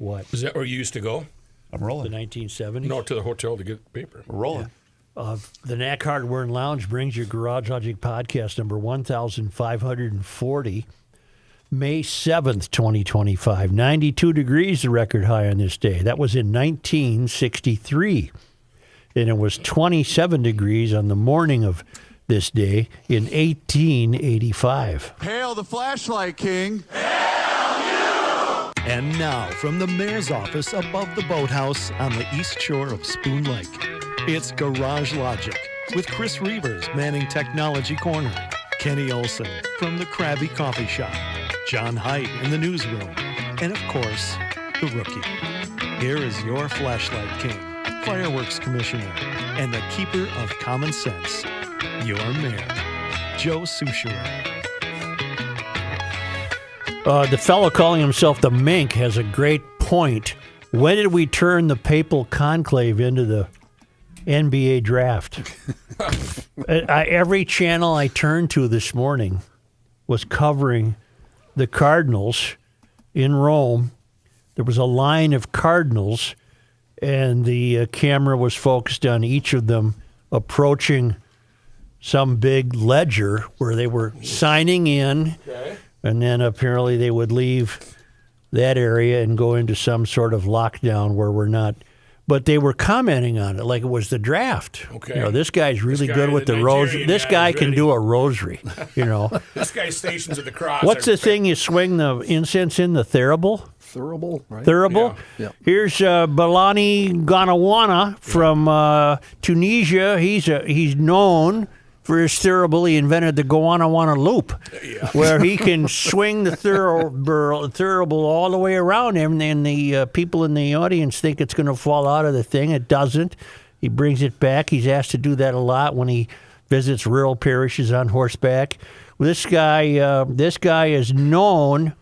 What? Is that where you used to go? I'm rolling. The 1970s? No, to the hotel to get paper. We're rolling. The Knack Hardware and Lounge brings you Garage Logic podcast number 1540, May 7th, 2025. 92 degrees, the record high on this day. That was in 1963. And it was 27 degrees on the morning of this day in 1885. Hail the flashlight king. And now, from the mayor's office above the boathouse on the east shore of Spoon Lake, it's Garage Logic with Chris Reavers manning Technology Corner, Kenny Olson from the Krabby Coffee Shop, John Haidt in the newsroom, and of course, the rookie. Here is your flashlight king, fireworks commissioner, and the keeper of common sense, your mayor, Joe Soucheray. The fellow calling himself the Mink has a great point. When did we turn the papal conclave into the NBA draft? Every channel I turned to this morning was covering the Cardinals in Rome. There was a line of Cardinals, and the camera was focused on each of them approaching some big ledger where they were signing in. Okay. And then apparently they would leave that area and go into some sort of lockdown where we're not. But they were commenting on it like it was the draft. Okay. You know, this guy's really good with the rosary. This guy can do a rosary, you know. This guy's stations at the cross. What's the thing you swing the incense in? The thurible? Thurible, right? Thurible? Yeah. Here's Balani Ganawana from Tunisia. He's known for his thurible. He invented the Gowana loop, where he can swing the thurible all the way around him, and the people in the audience think it's going to fall out of the thing. It doesn't. He brings it back. He's asked to do that a lot when he visits rural parishes on horseback. This guy is known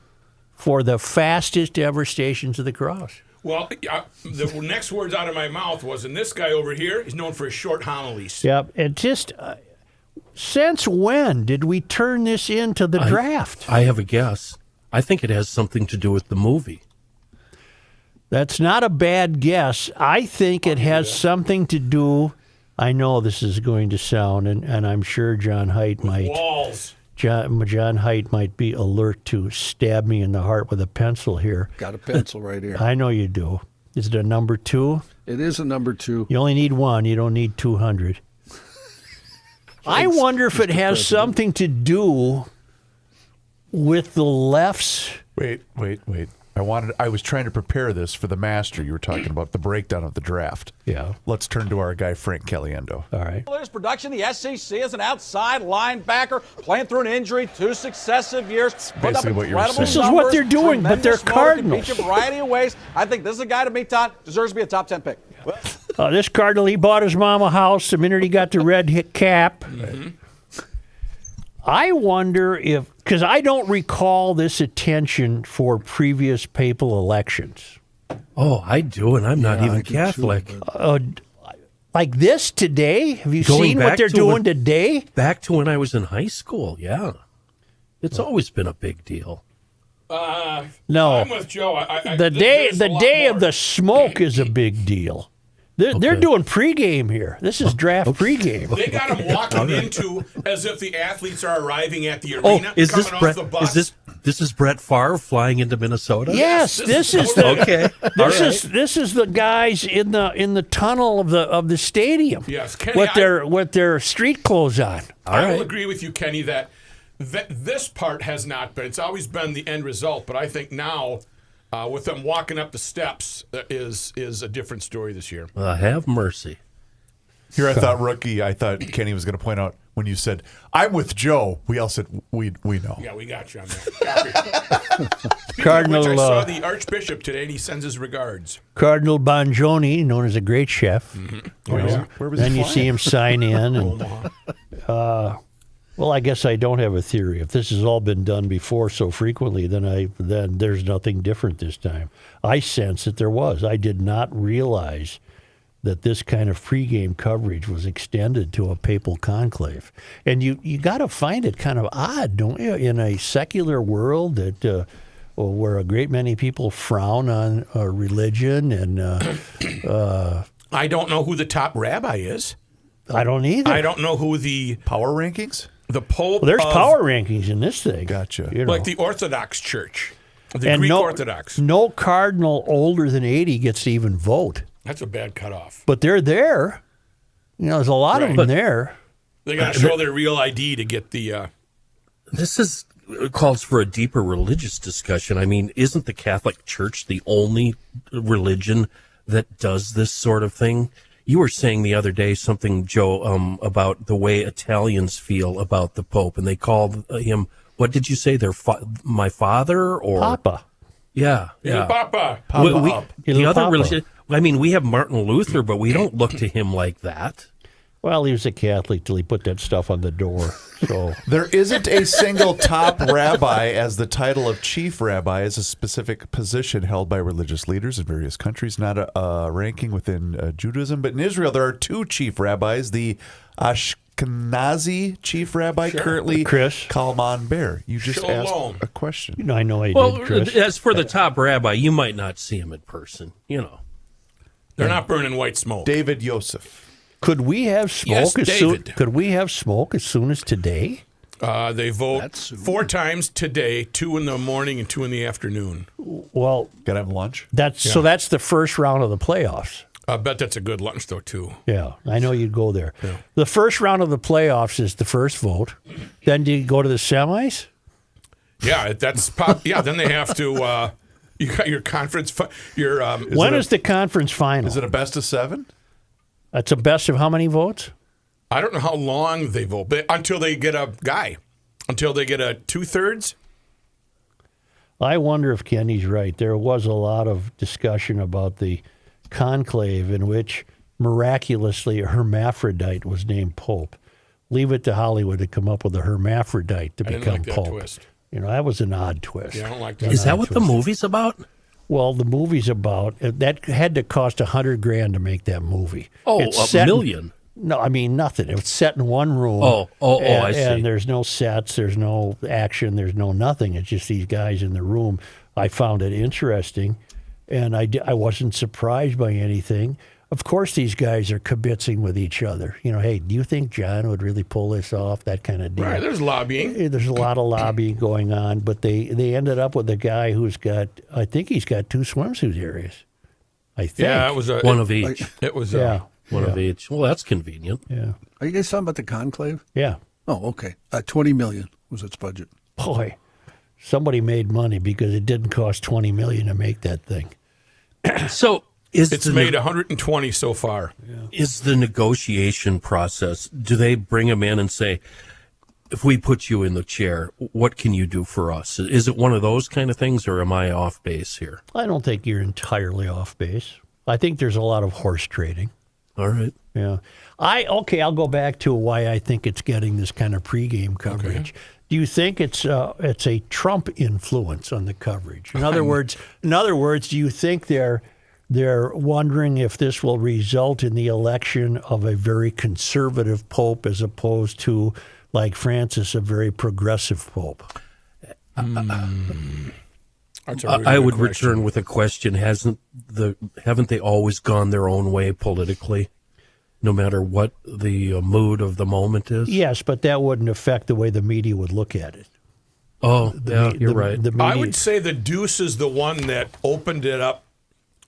for the fastest ever Stations of the Cross. Well, the next words out of my mouth was, and this guy over here is known for his short homilies. Yep, and just... since when did we turn this into the draft? I have a guess. I think it has something to do with the movie. That's not a bad guess. I think it has something to do. I know this is going to sound, and I'm sure John Haidt might. Walls. John Haidt might be alert to stab me in the heart with a pencil here. Got a pencil right here. I know you do. Is it a number 2? It is a number 2. You only need 1. You don't need 200. I wonder if it has something to do with the left's. Wait. I was trying to prepare this for the master. You were talking about the breakdown of the draft. Yeah. Let's turn to our guy, Frank Caliendo. All right. His production, the SEC is an outside linebacker playing through an injury 2 successive years. Basically what you're saying. This is what they're doing, but they're Cardinals. Beat you a variety of ways. I think this is a guy to meet Todd. Deserves to be a top 10 pick. This Cardinal, he bought his mom a house the minute he got the red cap. Mm-hmm. I wonder if, because I don't recall this attention for previous papal elections. Oh, I do, and I'm not even Catholic. Like this today? Have you Going seen what back they're to doing when- today? Back to when I was in high school, yeah. It's always been a big deal. No. I'm with Joe. The day of the smoke is a big deal. They're doing pregame here. This is draft pregame. They got him walking into as if the athletes are arriving at the arena, is coming this off Brett? the bus. This is Brett Favre flying into Minnesota? Yes, this is the Okay. this is the guys in the tunnel of the stadium. Yes, Kenny, with their street clothes on. I will agree with you, Kenny, that this part has not been. It's always been the end result, but I think now, with them walking up the steps, is a different story this year. Have mercy. Here I thought Kenny was going to point out when you said, I'm with Joe, we all said, we know. Yeah, we got you on that. Cardinal, of which, I saw the Archbishop today, and he sends his regards. Cardinal Bongioni, known as a great chef. Mm-hmm. Where was he Then you flying? see him sign in. And, well, I guess I don't have a theory. If this has all been done before so frequently, then there's nothing different this time. I sense that there was. I did not realize that this kind of pregame coverage was extended to a papal conclave. And you got to find it kind of odd, don't you, in a secular world that where a great many people frown on religion, and I don't know who the top rabbi is. I don't either. I don't know who the Power rankings? Pope. Well, there's of, power rankings in this thing. Gotcha. You know. like the Orthodox Church, the And Greek no, Orthodox. No cardinal older than 80 gets to even vote. That's a bad cutoff. But they're there. You know, there's a lot of them there. They got to show their real ID to get the. This calls for a deeper religious discussion. I mean, isn't the Catholic Church the only religion that does this sort of thing? You were saying the other day something, Joe, about the way Italians feel about the Pope, and they called him, what did you say, my father? Or Papa. Yeah. Hey, Papa. The other Papa. religion, I mean, we have Martin Luther, but we don't look to him like that. Well, he was a Catholic till he put that stuff on the door. So There isn't a single top rabbi, as the title of chief rabbi is a specific position held by religious leaders in various countries, not a ranking within Judaism. But in Israel, there are 2 chief rabbis. The Ashkenazi chief rabbi, currently Chris. Kalman Ber. You just Shalom. asked a question. you know, I know I Well, did, Chris. as for the top rabbi, you might not see him in person, you know. They're not burning white smoke. David Yosef. Could we have smoke Yes, as soon? David. Could we have smoke as soon as today? They vote That's soon. 4 times today, 2 in the morning and 2 in the afternoon. Well, Got to have lunch? so that's the first round of the playoffs. I bet that's a good lunch, though, too. Yeah, I know you'd go there. The first round of the playoffs is the first vote. Then do you go to the semis? Yeah, that's then they have to. You got your conference. When is the conference final? Is it a best of 7? That's a best of how many votes? I don't know how long they vote, but until they get a guy, until they get a 2/3. I wonder if Kenny's right. There was a lot of discussion about the conclave in which miraculously a hermaphrodite was named Pope. Leave it to Hollywood to come up with a hermaphrodite to I didn't become like that Pope. twist. You know, that was an odd twist. Yeah, I don't like that. Is that what the movie's about? Well, the movie's about that had to cost $100,000 to make that movie. Oh, It's $1 set in- million. No, I mean nothing. It was set in one room. I see. And there's no sets, there's no action, there's no nothing. It's just these guys in the room. I found it interesting, and I wasn't surprised by anything. Of course, these guys are kibitzing with each other. You know, hey, do you think John would really pull this off? That kind of deal. Right, there's lobbying. There's a lot of lobbying going on, but they ended up with a guy who's got, I think he's got 2 swimsuit areas. I think. Yeah, it was One of each. It was Yeah. One of each. Well, that's convenient. Yeah. Are you guys talking about the conclave? Yeah. Oh, okay. $20 million was its budget. Boy, somebody made money because it didn't cost $20 million to make that thing. So It's made 120 so far. is the negotiation process, do they bring them in and say, if we put you in the chair, what can you do for us? Is it one of those kind of things, or am I off base here? I don't think you're entirely off base. I think there's a lot of horse trading. All right. Yeah. I'll go back to why I think it's getting this kind of pregame coverage. Do you think it's a Trump influence on the coverage? In other words, do you think they're wondering if this will result in the election of a very conservative pope as opposed to, like Francis, a very progressive pope? That's a really I good would question. return with a question. Haven't they always gone their own way politically, no matter what the mood of the moment is? Yes, but that wouldn't affect the way the media would look at it. Oh, yeah, you're right. The media, I would say the Deuce is the one that opened it up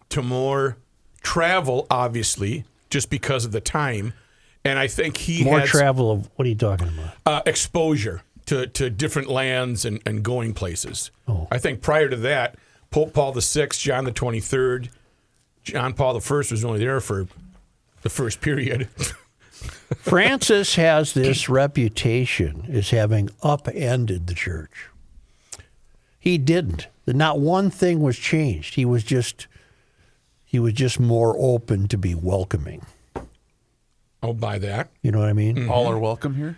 to more travel, obviously, just because of the time. And I think he more has travel of what are you talking about? exposure to different lands and going places. Oh. I think prior to that, Pope Paul VI, John the 23rd, John Paul I was only there for the first period. Francis has this reputation as having upended the church. He didn't. Not one thing was changed. He was just more open to be welcoming. I'll buy that. You know what I mean? All are welcome here?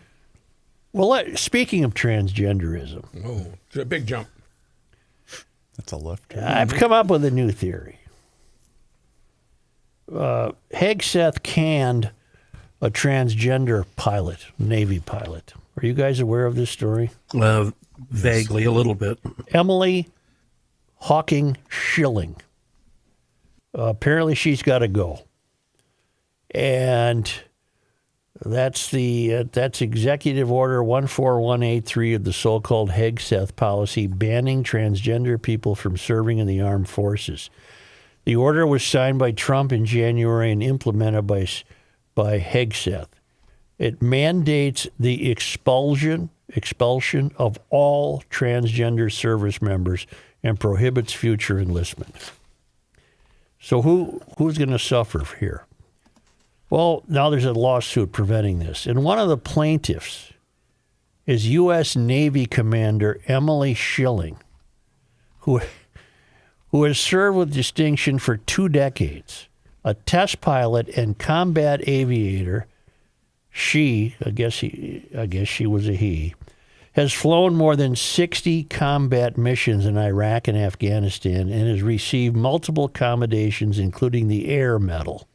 Well, speaking of transgenderism, Oh, it's a big jump. That's a left. I've come up with a new theory. Hegseth canned a transgender pilot, Navy pilot. Are you guys aware of this story? Vaguely, a little bit. Emily Hawking Schilling. Apparently she's got to go. And that's Executive Order 14183 of the so-called Hegseth policy banning transgender people from serving in the armed forces. The order was signed by Trump in January and implemented by Hegseth. It mandates the expulsion of all transgender service members and prohibits future enlistment. So who's going to suffer here? Well, now there's a lawsuit preventing this. And one of the plaintiffs is U.S. Navy Commander Emily Schilling, who has served with distinction for 2 decades, a test pilot and combat aviator. I guess she was a he, has flown more than 60 combat missions in Iraq and Afghanistan and has received multiple commendations, including the Air Medal.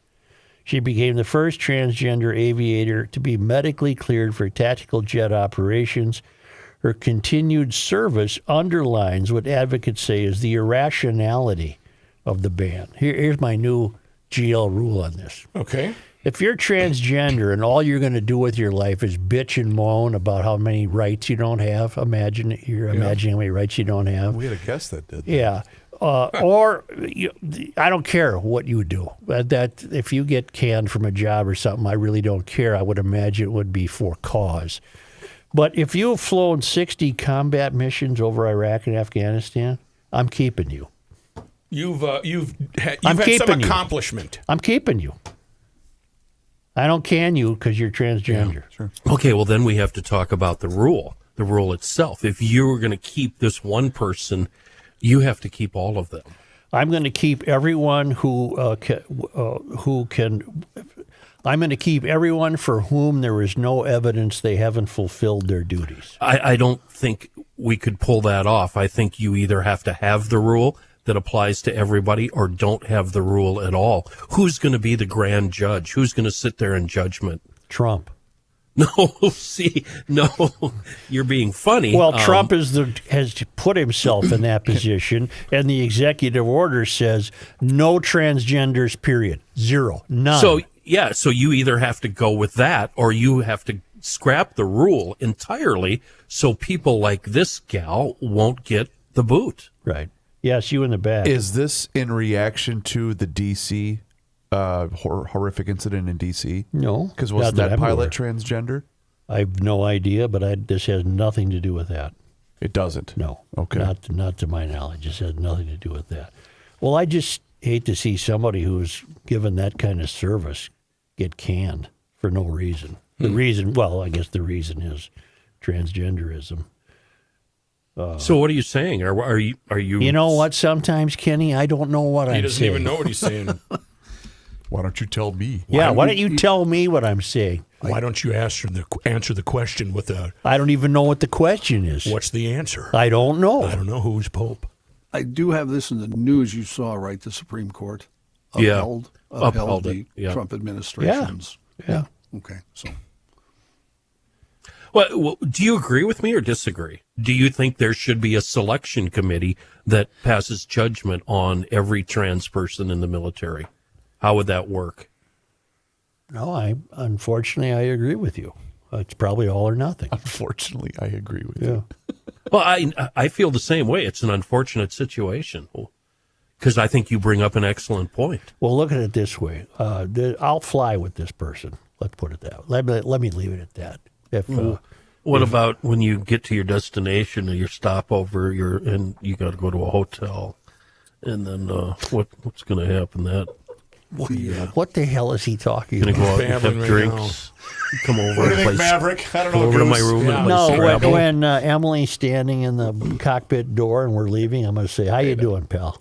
She became the first transgender aviator to be medically cleared for tactical jet operations. Her continued service underlines what advocates say is the irrationality of the ban. Here's my new GL rule on this. Okay. If you're transgender and all you're going to do with your life is bitch and moan about how many rights you don't have, imagining how many rights you don't have. We had a guest that did. Yeah. I don't care what you do. That if you get canned from a job or something, I really don't care. I would imagine it would be for cause. But if you've flown 60 combat missions over Iraq and Afghanistan, I'm keeping you. You've had some accomplishment. I'm keeping you. I don't can you because you're transgender. Yeah, sure. Okay, well, then we have to talk about the rule itself. If you were going to keep this one person, you have to keep all of them. I'm going to keep everyone I'm going to keep everyone for whom there is no evidence they haven't fulfilled their duties. I don't think we could pull that off. I think you either have to have the rule that applies to everybody or don't have the rule at all. Who's going to be the grand judge? Who's going to sit there in judgment? Trump. No, you're being funny. Well, Trump has put himself in that position, and the executive order says no transgenders, period. 0. None. So you either have to go with that or you have to scrap the rule entirely so people like this gal won't get the boot. Right. Yes, you in the back. Is this in reaction to the D.C. Horrific incident in D.C.? No. Because wasn't that pilot transgender? I have no idea, but this has nothing to do with that. It doesn't? No. Okay. Not to my knowledge. It has nothing to do with that. Well, I just hate to see somebody who's given that kind of service get canned for no reason. The reason, I guess the reason is transgenderism. So what are you saying? Are you? You know what? Sometimes, Kenny, I don't know what I'm saying. He doesn't even know what he's saying. Why don't you tell me? Why don't you tell me what I'm saying? Why don't you answer the question with a? I don't even know what the question is. What's the answer? I don't know. I don't know who's Pope. I do have this in the news. You saw, right? The Supreme Court upheld the it. Trump administration's. Yeah. Okay. So. Well, do you agree with me or disagree? Do you think there should be a selection committee that passes judgment on every trans person in the military? How would that work? No, unfortunately, I agree with you. It's probably all or nothing. Unfortunately, I agree with you. Well, I feel the same way. It's an unfortunate situation because I think you bring up an excellent point. Well, look at it this way. I'll fly with this person. Let's put it that way. Let me leave it at that. What about when you get to your destination or your stopover, and you got to go to a hotel, and then what's going to happen? What the hell is he talking Going about? to go out and have drinks, come over What do and you think, play, Maverick? I don't go know. over to my Goose. room Yeah. and play No, Scrabble. when Emily's standing in the cockpit door and we're leaving, I'm going to say, "How you doing, pal?"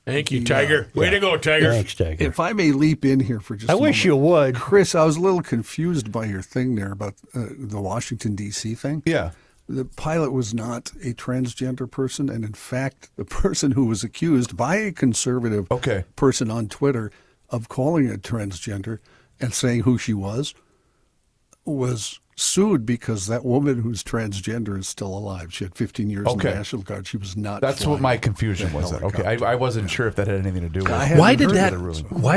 Thank you, Tiger. Way to go, Tiger. Thanks, Tiger. If I may leap in here for just I a wish moment. you would. Chris, I was a little confused by your thing there about the Washington, D.C. thing. Yeah. The pilot was not a transgender person, and in fact, the person who was accused by a conservative person on Twitter of calling it transgender and saying who she was sued because that woman who's transgender is still alive. She had 15 years in the National Guard. She was not. That's what my confusion was. Okay, I wasn't sure if that had anything to do with it. Why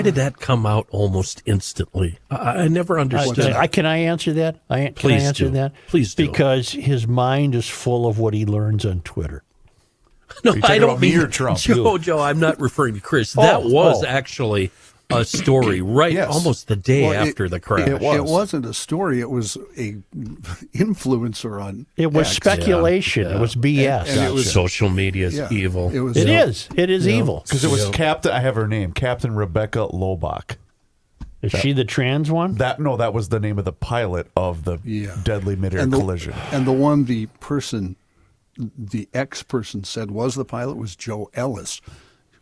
did that come out almost instantly? I never understood. Can I answer that? Can I answer that? Please do. Because his mind is full of what he learns on Twitter. No, I don't about me mean or Trump. Joe, I'm not referring to Chris. That was actually a story almost the day after the crash. It wasn't a story. It was a influencer on. It was X. speculation. It was BS. And it was, social media is evil. It is evil. Because it was Captain. I have her name, Captain Rebecca Lobach. Is she the trans one? That was the name of the pilot of the deadly midair collision. And the one the ex-person said was the pilot was Joe Ellis,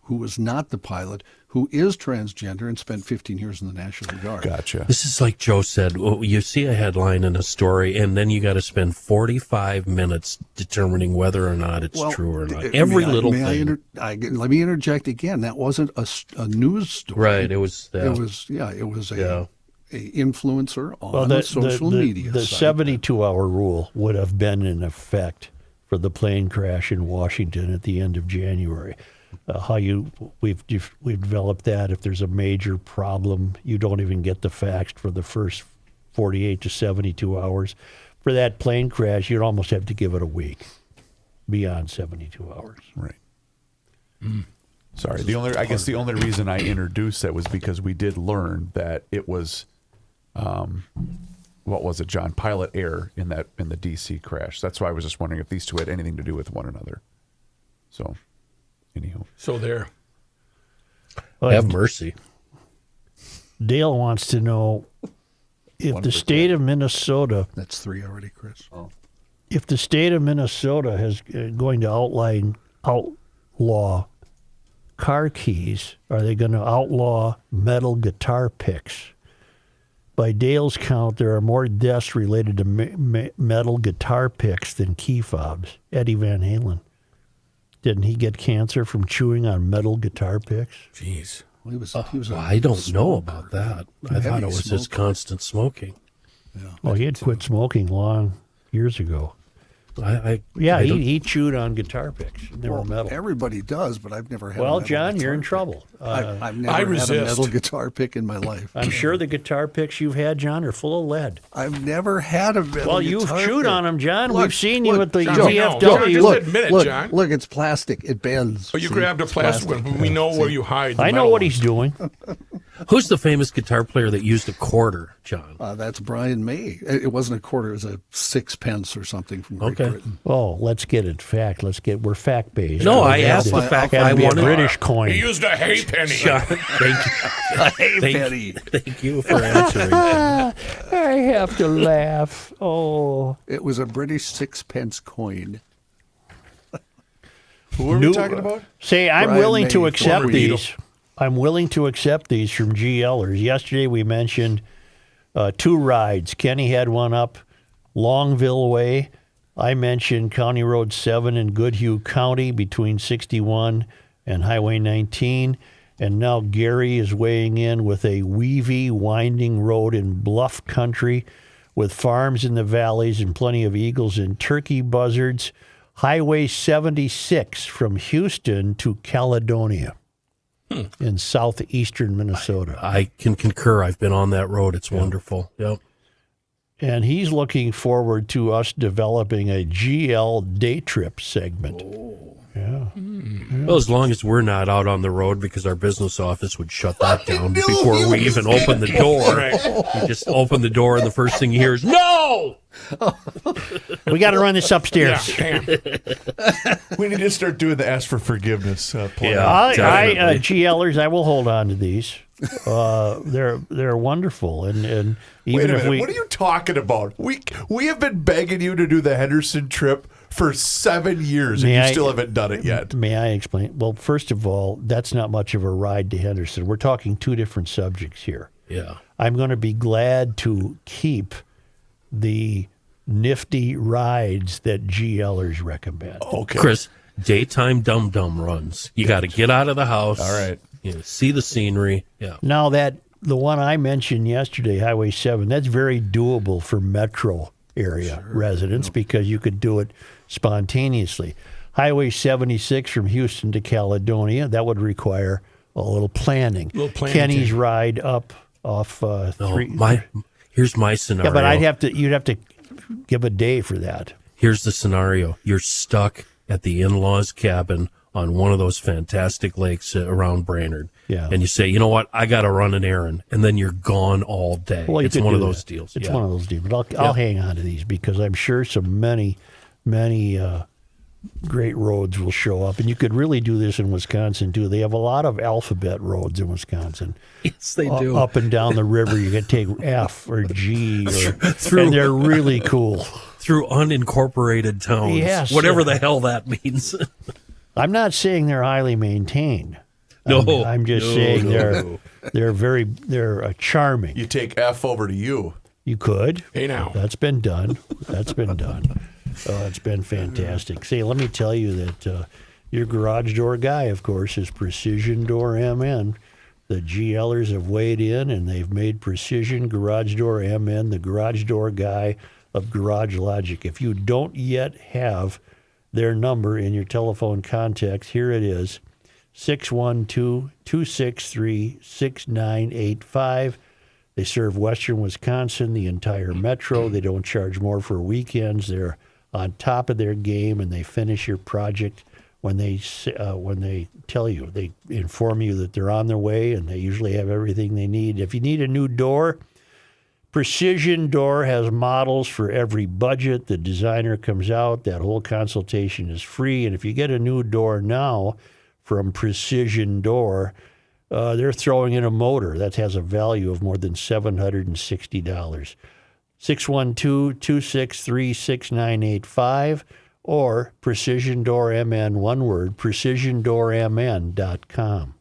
who was not the pilot, who is transgender and spent 15 years in the National Guard. Gotcha. This is like Joe said. You see a headline in a story, and then you got to spend 45 minutes determining whether or not it's true or not. Every little thing. Let me interject again. That wasn't a news story. Right. It was. It was a influencer on the social media. The 72-hour rule would have been in effect for the plane crash in Washington at the end of January. We've developed that. If there's a major problem, you don't even get the facts for the first 48 to 72 hours. For that plane crash, you'd almost have to give it a week, beyond 72 hours. Right. Sorry. I guess the only reason I introduced that was because we did learn that it was, what was it, John? Pilot error in the DC crash. That's why I was just wondering if these two had anything to do with one another. So. Anyhow. So there. Have mercy. Dale wants to know if the state of Minnesota. That's 3 already, Chris. Oh. If the state of Minnesota is going to outlaw car keys, are they going to outlaw metal guitar picks? By Dale's count, there are more deaths related to metal guitar picks than key fobs. Eddie Van Halen. Didn't he get cancer from chewing on metal guitar picks? Jeez. Well, he was I don't know about that. I thought it was just constant smoking. Yeah. Well, he had quit smoking years ago. He chewed on guitar picks. They were metal. Everybody does, but I've never had. Well, John, you're in trouble. I've never had a metal guitar pick in my life. I'm sure the guitar picks you've had, John, are full of lead. I've never had a metal guitar pick. Well, you've chewed on them, John. We've seen you at the John, VFW. Just admit it, John. Look, it's plastic. It bends. Oh, you grabbed a plastic one. We know where you hide. I know what he's doing. Who's the famous guitar player that used a quarter, John? That's Brian May. It wasn't a quarter. It was a 6 pence or something from Great Britain. Oh, let's get it fact. We're fact based. No, I asked the fact. I wanted a British He coin. used a hay penny. John, thank you for answering. I have to laugh. Oh, It was a British 6 pence coin. Who are we talking about? Say, I'm Brian willing to May, accept former these. I'm willing to accept these from GLers. Yesterday we mentioned 2 rides. Kenny had one up Longville Way. I mentioned County Road 7 in Goodhue County between 61 and Highway 19. And now Gary is weighing in with a weavy, winding road in bluff country with farms in the valleys and plenty of eagles and turkey buzzards. Highway 76 from Houston to Caledonia in southeastern Minnesota. I can concur. I've been on that road. It's wonderful. Yep. And he's looking forward to us developing a GL day trip segment. Yeah. Well, as long as we're not out on the road, because our business office would shut that down before we even open the door. You just open the door, and the first thing you hear is, "No!" We got to run this upstairs. We need to start doing the ask for forgiveness plan. Yeah, GLers, I will hold on to these. They're wonderful, and even Wait a if minute, what are you talking about? We have been begging you to do the Henderson trip for 7 years, and you still haven't done it yet. May I explain? Well, first of all, that's not much of a ride to Henderson. We're talking 2 different subjects here. Yeah. I'm going to be glad to keep the nifty rides that GLers recommend. Okay. Chris, daytime dum-dum runs. You got to get out of the house. All right. See the scenery. Yeah. Now that the one I mentioned yesterday, Highway 7, that's very doable for metro area residents because you could do it spontaneously. Highway 76 from Houston to Caledonia, that would require a little planning. Kenny's ride up off here's my scenario. Yeah, but you'd have to give a day for that. Here's the scenario. You're stuck at the in-laws cabin on one of those fantastic lakes around Brainerd. Yeah. And you say, you know what, I got to run an errand. And then you're gone all day. Well, it's one of those deals. It's one of those deals. But I'll hang on to these because I'm sure many great roads will show up. And you could really do this in Wisconsin, too. They have a lot of alphabet roads in Wisconsin. Yes, they do. Up and down the river, you can take F or G, and they're really cool. Through unincorporated towns. Yes. Whatever the hell that means. I'm not saying they're highly maintained. No. I'm just saying they're charming. You take F over to U. You could. Hey, now. That's been done. It's been fantastic. See, let me tell you that your garage door guy, of course, is Precision Door MN. The GLers have weighed in, and they've made Precision Garage Door MN the garage door guy of Garage Logic. If you don't yet have their number in your telephone contacts, here it is, 612-263-6985. They serve western Wisconsin, the entire metro. They don't charge more for weekends. They're on top of their game, and they finish your project when they tell you. They inform you that they're on their way, and they usually have everything they need. If you need a new door, Precision Door has models for every budget. The designer comes out. That whole consultation is free. And if you get a new door now from Precision Door, they're throwing in a motor that has a value of more than $760. 612-263-6985 or Precision Door MN, one word, precisiondoormn.com.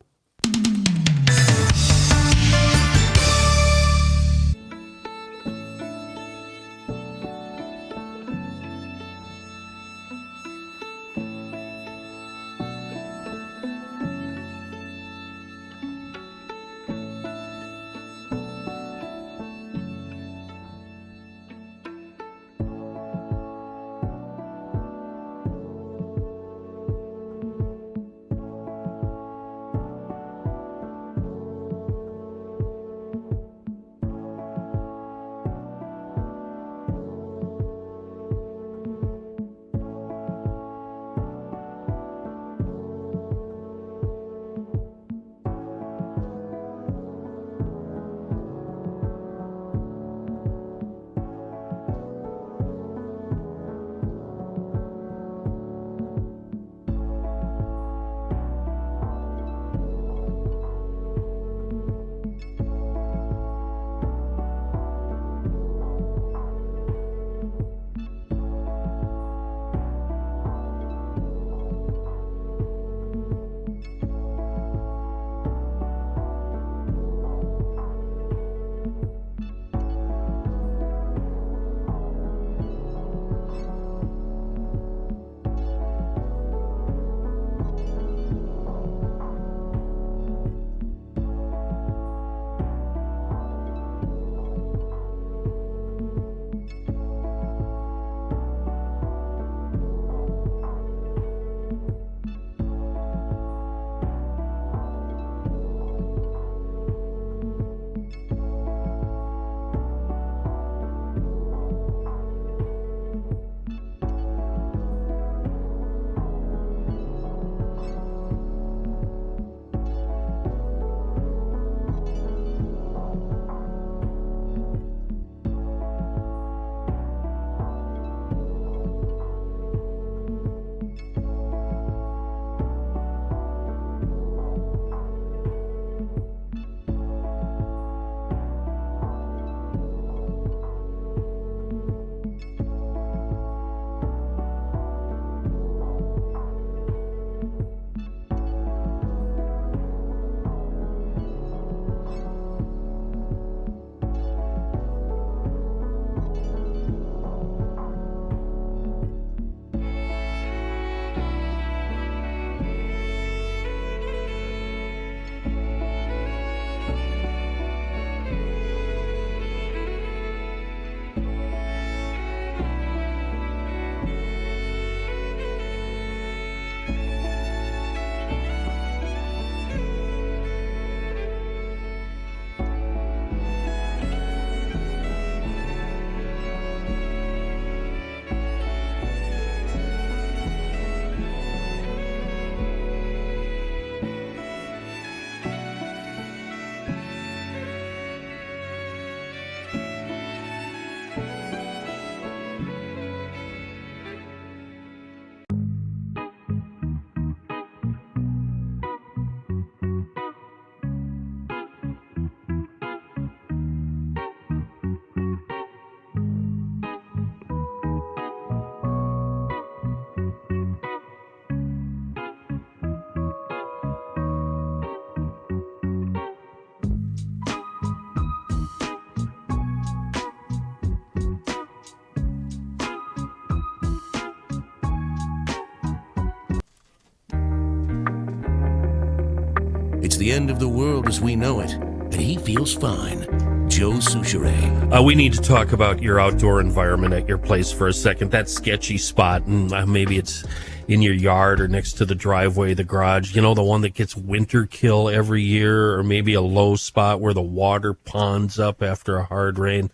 It's the end of the world as we know it, and he feels fine. Joe Souchere. We need to talk about your outdoor environment at your place for a second. That sketchy spot, and maybe it's in your yard or next to the driveway, the garage, the one that gets winter kill every year, or maybe a low spot where the water ponds up after a hard rain.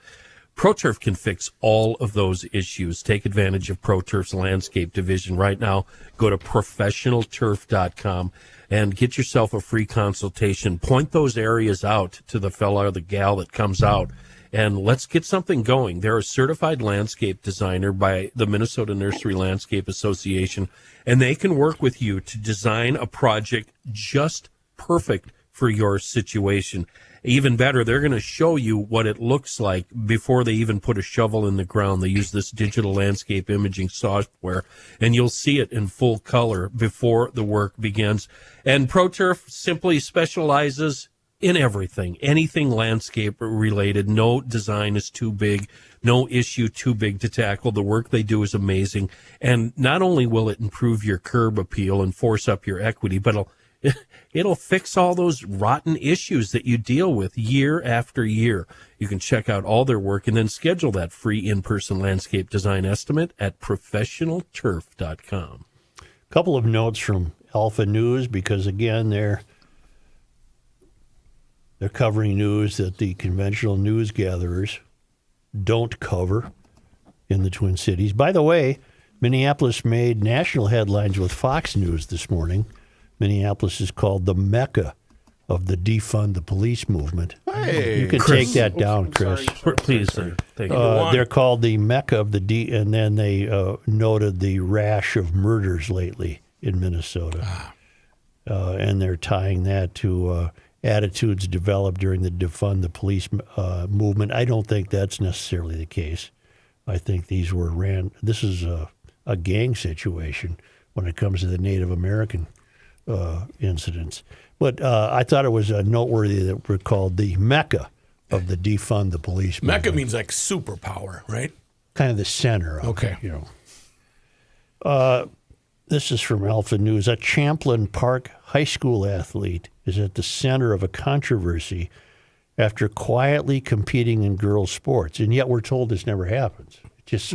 ProTurf can fix all of those issues. Take advantage of ProTurf's landscape division right now. Go to professionalturf.com and get yourself a free consultation. Point those areas out to the fella or the gal that comes out, and let's get something going. They're a certified landscape designer by the Minnesota Nursery Landscape Association, and they can work with you to design a project just perfect for your situation. Even better, they're going to show you what it looks like before they even put a shovel in the ground. They use this digital landscape imaging software, and you'll see it in full color before the work begins. And ProTurf simply specializes in everything, anything landscape related. No design is too big, no issue too big to tackle. The work they do is amazing. And not only will it improve your curb appeal and force up your equity, but it'll fix all those rotten issues that you deal with year after year. You can check out all their work and then schedule that free in-person landscape design estimate at professionalturf.com. A couple of notes from Alpha News, because again, they're covering news that the conventional news gatherers don't cover in the Twin Cities. By the way, Minneapolis made national headlines with Fox News this morning. Minneapolis is called the Mecca of the defund the police movement. Hey, you can take that down, Chris. Please, thank you. They're called the Mecca of the and then they noted the rash of murders lately in Minnesota, and they're tying that to attitudes developed during the defund the police movement. I don't think that's necessarily the case. I think these were This is a gang situation when it comes to the Native American incidents. But I thought it was noteworthy that we're called the Mecca of the defund the police movement. Mecca means like superpower, right? Kind of the center of okay. it, This is from Alpha News. A Champlain Park high school athlete is at the center of a controversy after quietly competing in girls' sports, and yet we're told this never happens. It's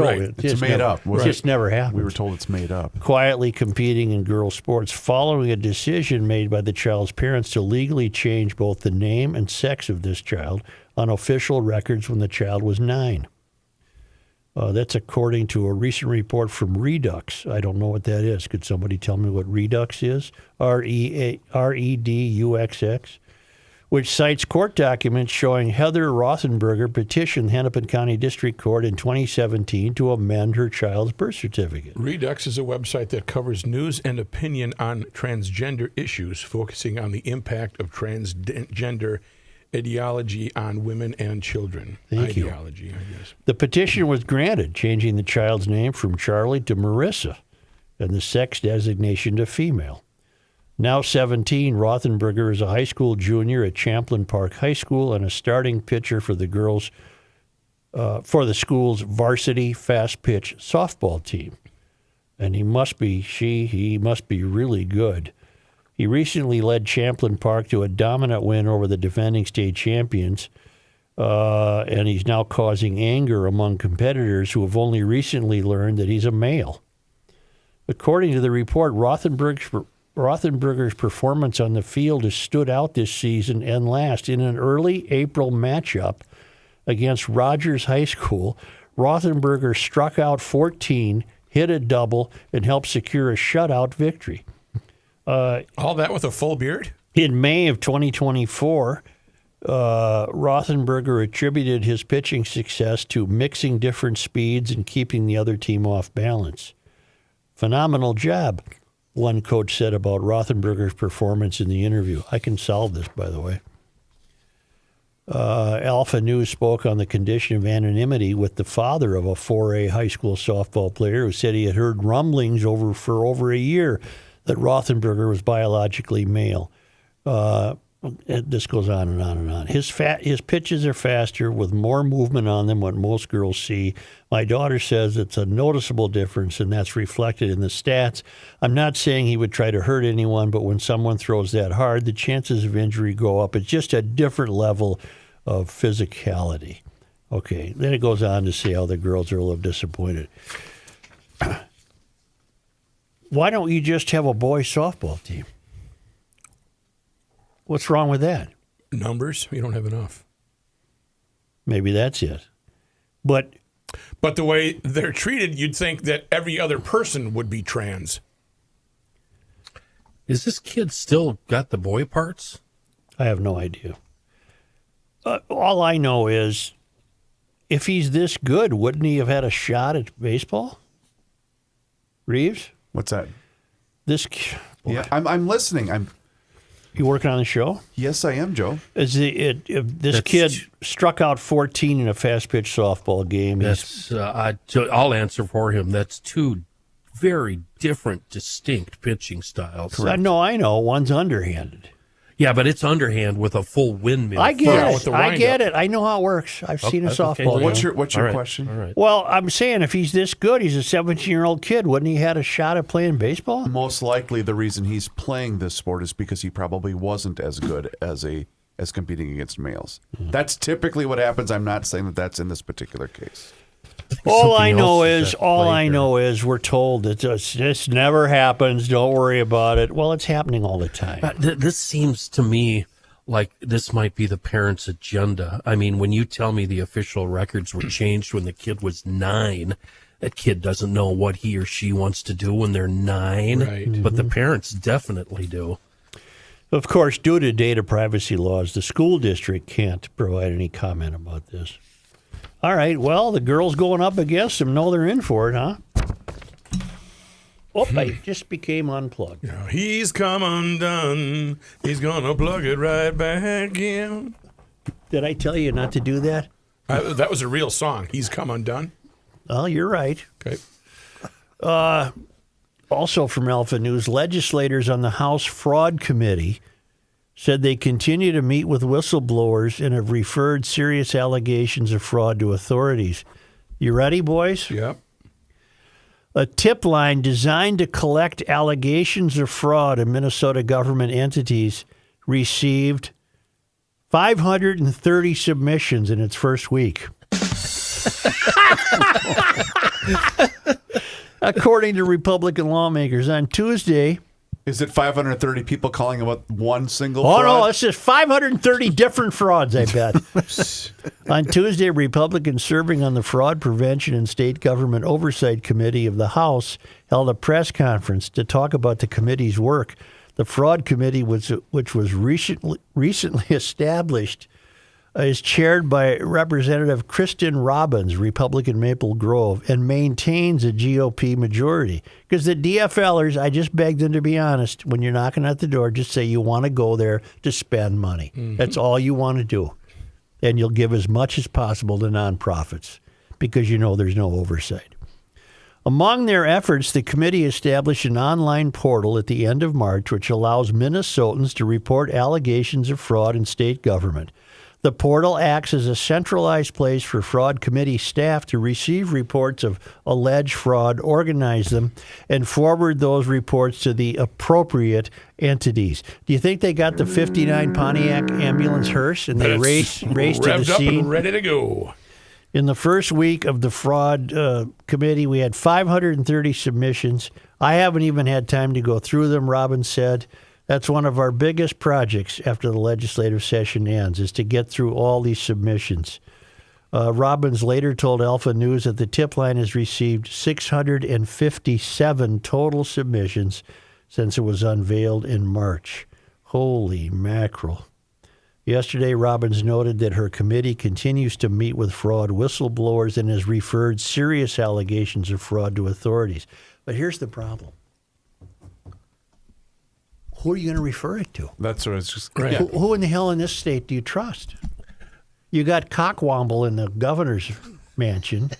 made up. It just never happens. We were told it's made up. Quietly competing in girls' sports following a decision made by the child's parents to legally change both the name and sex of this child on official records when the child was 9. That's according to a recent report from Redux. I don't know what that is. Could somebody tell me what Redux is? REDUXX, which cites court documents showing Heather Rothenberger petitioned Hennepin County District Court in 2017 to amend her child's birth certificate. Redux is a website that covers news and opinion on transgender issues, focusing on the impact of transgender ideology on women and children. Thank you. I guess. The petition was granted, changing the child's name from Charlie to Marissa and the sex designation to female. Now 17, Rothenberger is a high school junior at Champlain Park High School and a starting pitcher for the girls for the school's varsity fast pitch softball team. And he must be really good. He recently led Champlain Park to a dominant win over the defending state champions, and he's now causing anger among competitors who have only recently learned that he's a male. According to the report, Rothenberger's performance on the field has stood out this season and last. In an early April matchup against Rogers High School, Rothenberger struck out 14, hit a double, and helped secure a shutout victory. All that with a full beard? In May of 2024, Rothenberger attributed his pitching success to mixing different speeds and keeping the other team off balance. Phenomenal job, one coach said about Rothenberger's performance in the interview. I can solve this, by the way. Alpha News spoke on the condition of anonymity with the father of a 4A high school softball player who said he had heard rumblings for over a year that Rothenberger was biologically male. This goes on and on and on. His pitches are faster with more movement on them what most girls see. My daughter says it's a noticeable difference, and that's reflected in the stats. I'm not saying he would try to hurt anyone, but when someone throws that hard, the chances of injury go up. It's just a different level of physicality. Okay, then it goes on to say how the girls are a little disappointed. Why don't you just have a boys softball team? What's wrong with that? Numbers? We don't have enough. Maybe that's it. But the way they're treated, you'd think that every other person would be trans. Is this kid still got the boy parts? I have no idea. All I know is if he's this good, wouldn't he have had a shot at baseball? Reeves? What's that? This. Yeah, I'm listening. You working on the show? Yes, I am, Joe. This kid struck out 14 in a fast-pitch softball game. I'll answer for him. That's two very different, distinct pitching styles. No, I know. One's underhanded. Yeah, but it's underhand with a full windmill. I get it. I know how it works. I've seen a softball game. What's your question? All right. Well, I'm saying if he's this good, he's a 17-year-old kid. Wouldn't he had a shot at playing baseball? Most likely the reason he's playing this sport is because he probably wasn't as good as competing against males. That's typically what happens. I'm not saying that that's in this particular case. All I know is we're told that this never happens. Don't worry about it. Well, it's happening all the time. This seems to me like this might be the parents' agenda. I mean, when you tell me the official records were changed when the kid was 9, that kid doesn't know what he or she wants to do when they're 9. Right. But the parents definitely do. Of course, due to data privacy laws, the school district can't provide any comment about this. All right, well, the girls going up against them know they're in for it, huh? Oh, I just became unplugged. Now he's come undone. He's going to plug it right back in. Did I tell you not to do that? That was a real song. He's come undone. Well, you're right. Okay. Also from Alpha News, legislators on the House Fraud Committee said they continue to meet with whistleblowers and have referred serious allegations of fraud to authorities. You ready, boys? Yep. A tip line designed to collect allegations of fraud in Minnesota government entities received 530 submissions in its first week. According to Republican lawmakers, on Tuesday... Is it 530 people calling about one single fraud? Oh, no, it's just 530 different frauds, I bet. On Tuesday, Republicans serving on the Fraud Prevention and State Government Oversight Committee of the House held a press conference to talk about the committee's work. The Fraud Committee, which was recently established, is chaired by Representative Kristen Robbins, Republican Maple Grove, and maintains a GOP majority. Because the DFLers, I just beg them to be honest, when you're knocking at the door, just say you want to go there to spend money. Mm-hmm. That's all you want to do. And you'll give as much as possible to nonprofits because you know there's no oversight. Among their efforts, the committee established an online portal at the end of March which allows Minnesotans to report allegations of fraud in state government. The portal acts as a centralized place for fraud committee staff to receive reports of alleged fraud, organize them, and forward those reports to the appropriate entities. Do you think they got the 59 Pontiac ambulance hearse and they raced to the revved up scene? and ready to go. In the first week of the fraud committee, we had 530 submissions. I haven't even had time to go through them, Robbins said. That's one of our biggest projects after the legislative session ends, is to get through all these submissions. Robbins later told Alpha News that the tip line has received 657 total submissions since it was unveiled in March. Holy mackerel. Yesterday, Robbins noted that her committee continues to meet with fraud whistleblowers and has referred serious allegations of fraud to authorities. But here's the problem. Who are you going to refer it to? That's what it's just. Right. Yeah. Who in the hell in this state do you trust? You got Cockwomble in the governor's mansion,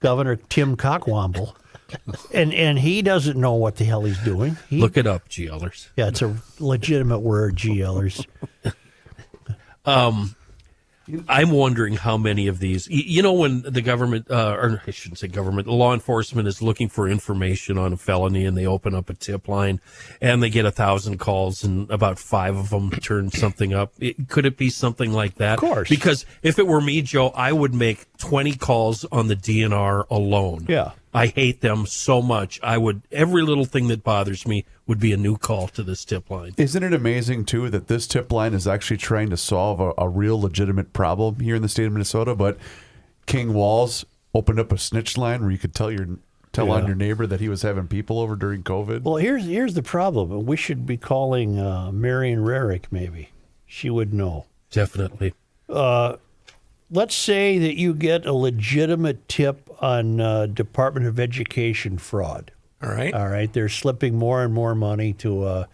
Governor Tim Cockwomble. And he doesn't know what the hell he's doing. Look it up, GLers. Yeah, it's a legitimate word, GLers. I'm wondering how many of these, when the government, or I shouldn't say government, law enforcement is looking for information on a felony and they open up a tip line and they get 1,000 calls and about 5 of them turn something up. Could it be something like that? Of course. Because if it were me, Joe, I would make 20 calls on the DNR alone. Yeah. I hate them so much. Every little thing that bothers me would be a new call to this tip line. Isn't it amazing, too, that this tip line is actually trying to solve a real legitimate problem here in the state of Minnesota, but King Walls opened up a snitch line where you could tell on your neighbor that he was having people over during COVID? Well, here's the problem. We should be calling Marion Rarick, maybe. She would know. Definitely. Let's say that you get a legitimate tip on Department of Education fraud. All right. All right. They're slipping more and more money to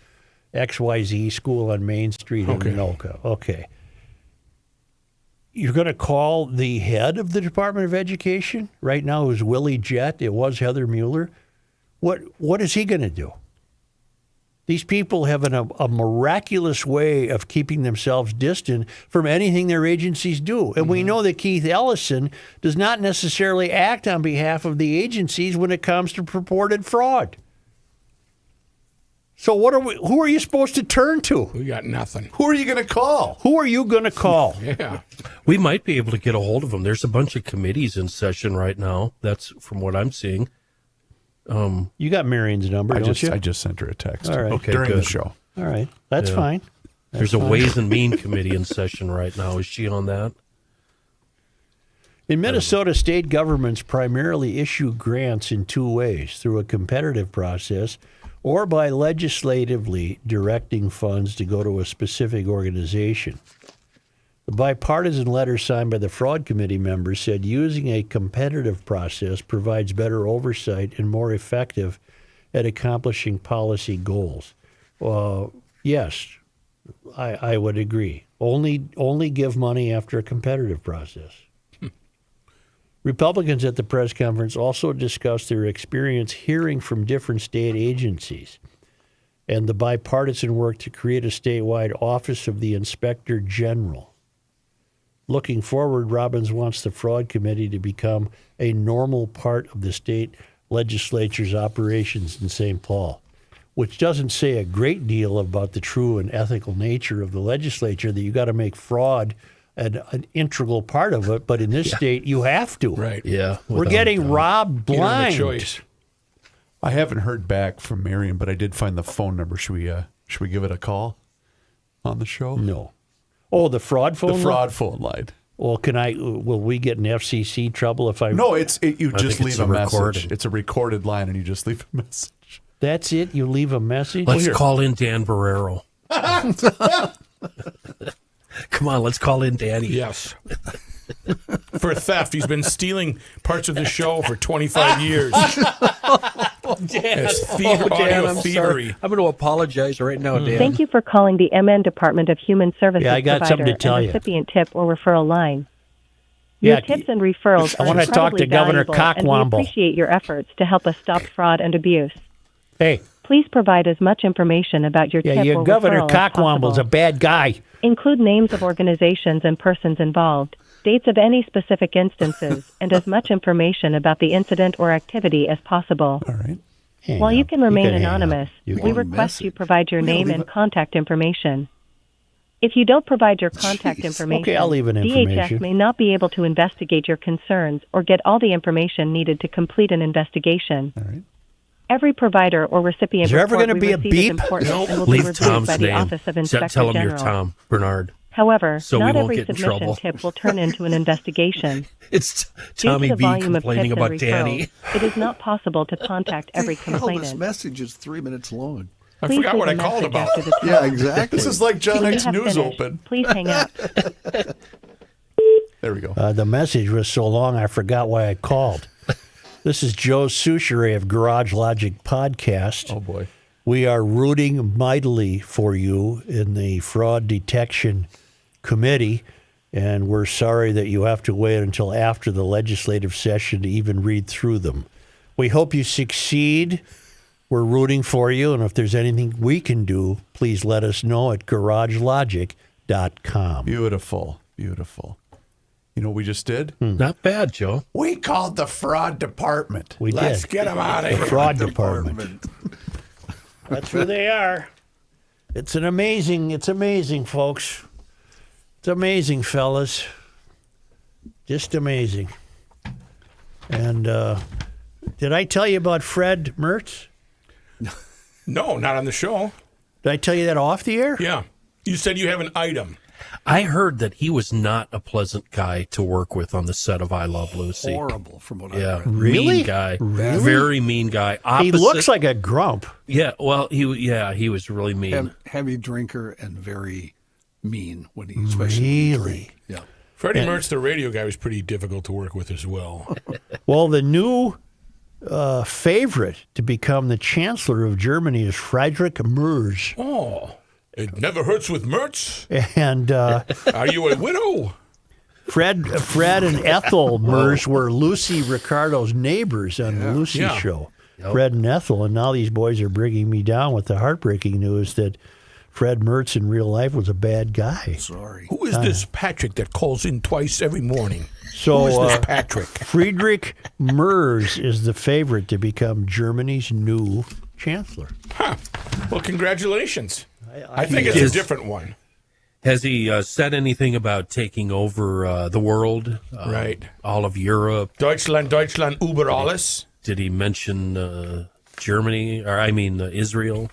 XYZ school on Main Street in Anoka. Okay. You're going to call the head of the Department of Education? Right now, who's Willie Jett. It was Heather Mueller. What is he going to do? These people have a miraculous way of keeping themselves distant from anything their agencies do. And we know that Keith Ellison does not necessarily act on behalf of the agencies when it comes to purported fraud. So who are you supposed to turn to? We got nothing. Who are you going to call? Who are you going to call? Yeah. We might be able to get a hold of them. There's a bunch of committees in session right now. That's from what I'm seeing. You got Marion's number, don't you? I just sent her a text. All right. Okay, during the good. show. All right. That's fine. There's a Ways and Mean committee in session right now. Is she on that? In Minnesota, state governments primarily issue grants in 2 ways, through a competitive process or by legislatively directing funds to go to a specific organization. The bipartisan letter signed by the Fraud Committee members said using a competitive process provides better oversight and more effective at accomplishing policy goals. Yes, I would agree. Only give money after a competitive process. Republicans at the press conference also discussed their experience hearing from different state agencies and the bipartisan work to create a statewide Office of the Inspector General. Looking forward, Robbins wants the Fraud Committee to become a normal part of the state legislature's operations in St. Paul, which doesn't say a great deal about the true and ethical nature of the legislature, that you got to make fraud an integral part of it. But in this state, you have to. Right. Yeah. We're getting robbed blind. You don't have a choice. I haven't heard back from Marion, but I did find the phone number. Should we give it a call on the show? No. Oh, the fraud phone line? The fraud phone line. Well, will we get in FCC trouble if I... No, you just leave a message. Recording. It's a recorded line, and you just leave a message. That's it? You leave a message? Let's call in Dan Barrero. Come on, let's call in Danny. Yes. For theft. He's been stealing parts of the show for 25 years. It's audio thievery. I'm going to apologize right now, Dan. Thank you for calling the MN Department of Human Services I got something to tell and you. recipient tip or referral line. Your tips and referrals I are want to talk to incredibly Governor valuable, and we Cockwomble. appreciate your efforts to help us stop fraud and abuse. Hey. Please provide as much information about your tip your or Governor referral as Cockwomble's a possible. bad guy. Include names of organizations and persons involved, dates of any specific instances, and as much information about the incident or activity as possible. All right. While you can remain hang up. anonymous, You we can request you message. provide your We don't name leave and it. contact information. If you don't provide your contact Jeez. information, Okay, I'll leave an information. DHS may not be able to investigate your concerns or get all the information needed to complete an investigation. All right. Every provider or recipient Is there ever report gonna we be a receive is beep? important and will be Leave reviewed Tom's by the name. Office of Inspector Tell him General. you're Tom Bernard. However, So we not won't every get in submission trouble. tip will turn into an investigation. It's Due Tommy to the B volume of complaining tips about and Danny. referrals, it is not possible to contact every Hell, this complainant. message is 3 minutes long. I Please forgot leave what a I called message about. after the tone. Yeah, exactly. This is like John When you X have News finished, Open. please hang up. There we go. The message was so long I forgot why I called. This is Joe Souchere of Garage Logic Podcast. Oh, boy. We are rooting mightily for you in the Fraud Detection Committee, and we're sorry that you have to wait until after the legislative session to even read through them. We hope you succeed. We're rooting for you, and if there's anything we can do, please let us know at garagelogic.com. Beautiful. Beautiful. You know what we just did? Not bad, Joe. We called the fraud department. Let's get them out of The here. fraud department. That's who they are. It's amazing, folks. It's amazing, fellas. Just amazing. And did I tell you about Fred Mertz? No, not on the show. Did I tell you that off the air? Yeah. You said you have an item. I heard that he was not a pleasant guy to work with on the set of I Love Lucy. Horrible, from what I Yeah, read. Really? mean guy. Really? Very mean guy. He Opposite- looks like a grump. Yeah, well, he was really mean. Heavy drinker and very mean when he especially Really? Yeah. Freddie Mertz, the radio guy, was pretty difficult to work with as well. Well, the new favorite to become the Chancellor of Germany is Friedrich Merz. Oh, it never hurts with Mertz. And Are you a widow? Fred and Ethel Merz were Lucy Ricardo's neighbors on the Lucy Yeah. show. Fred and Ethel, and now these boys are bringing me down with the heartbreaking news that Fred Mertz in real life was a bad guy. Sorry. Who is this Patrick that calls in twice every morning? So Who is this Patrick? Friedrich Merz is the favorite to become Germany's new chancellor. Huh. Well, congratulations. I think it's a different one. Has he said anything about taking over the world? Right. All of Europe? Deutschland über alles. Did he mention Germany, or Israel?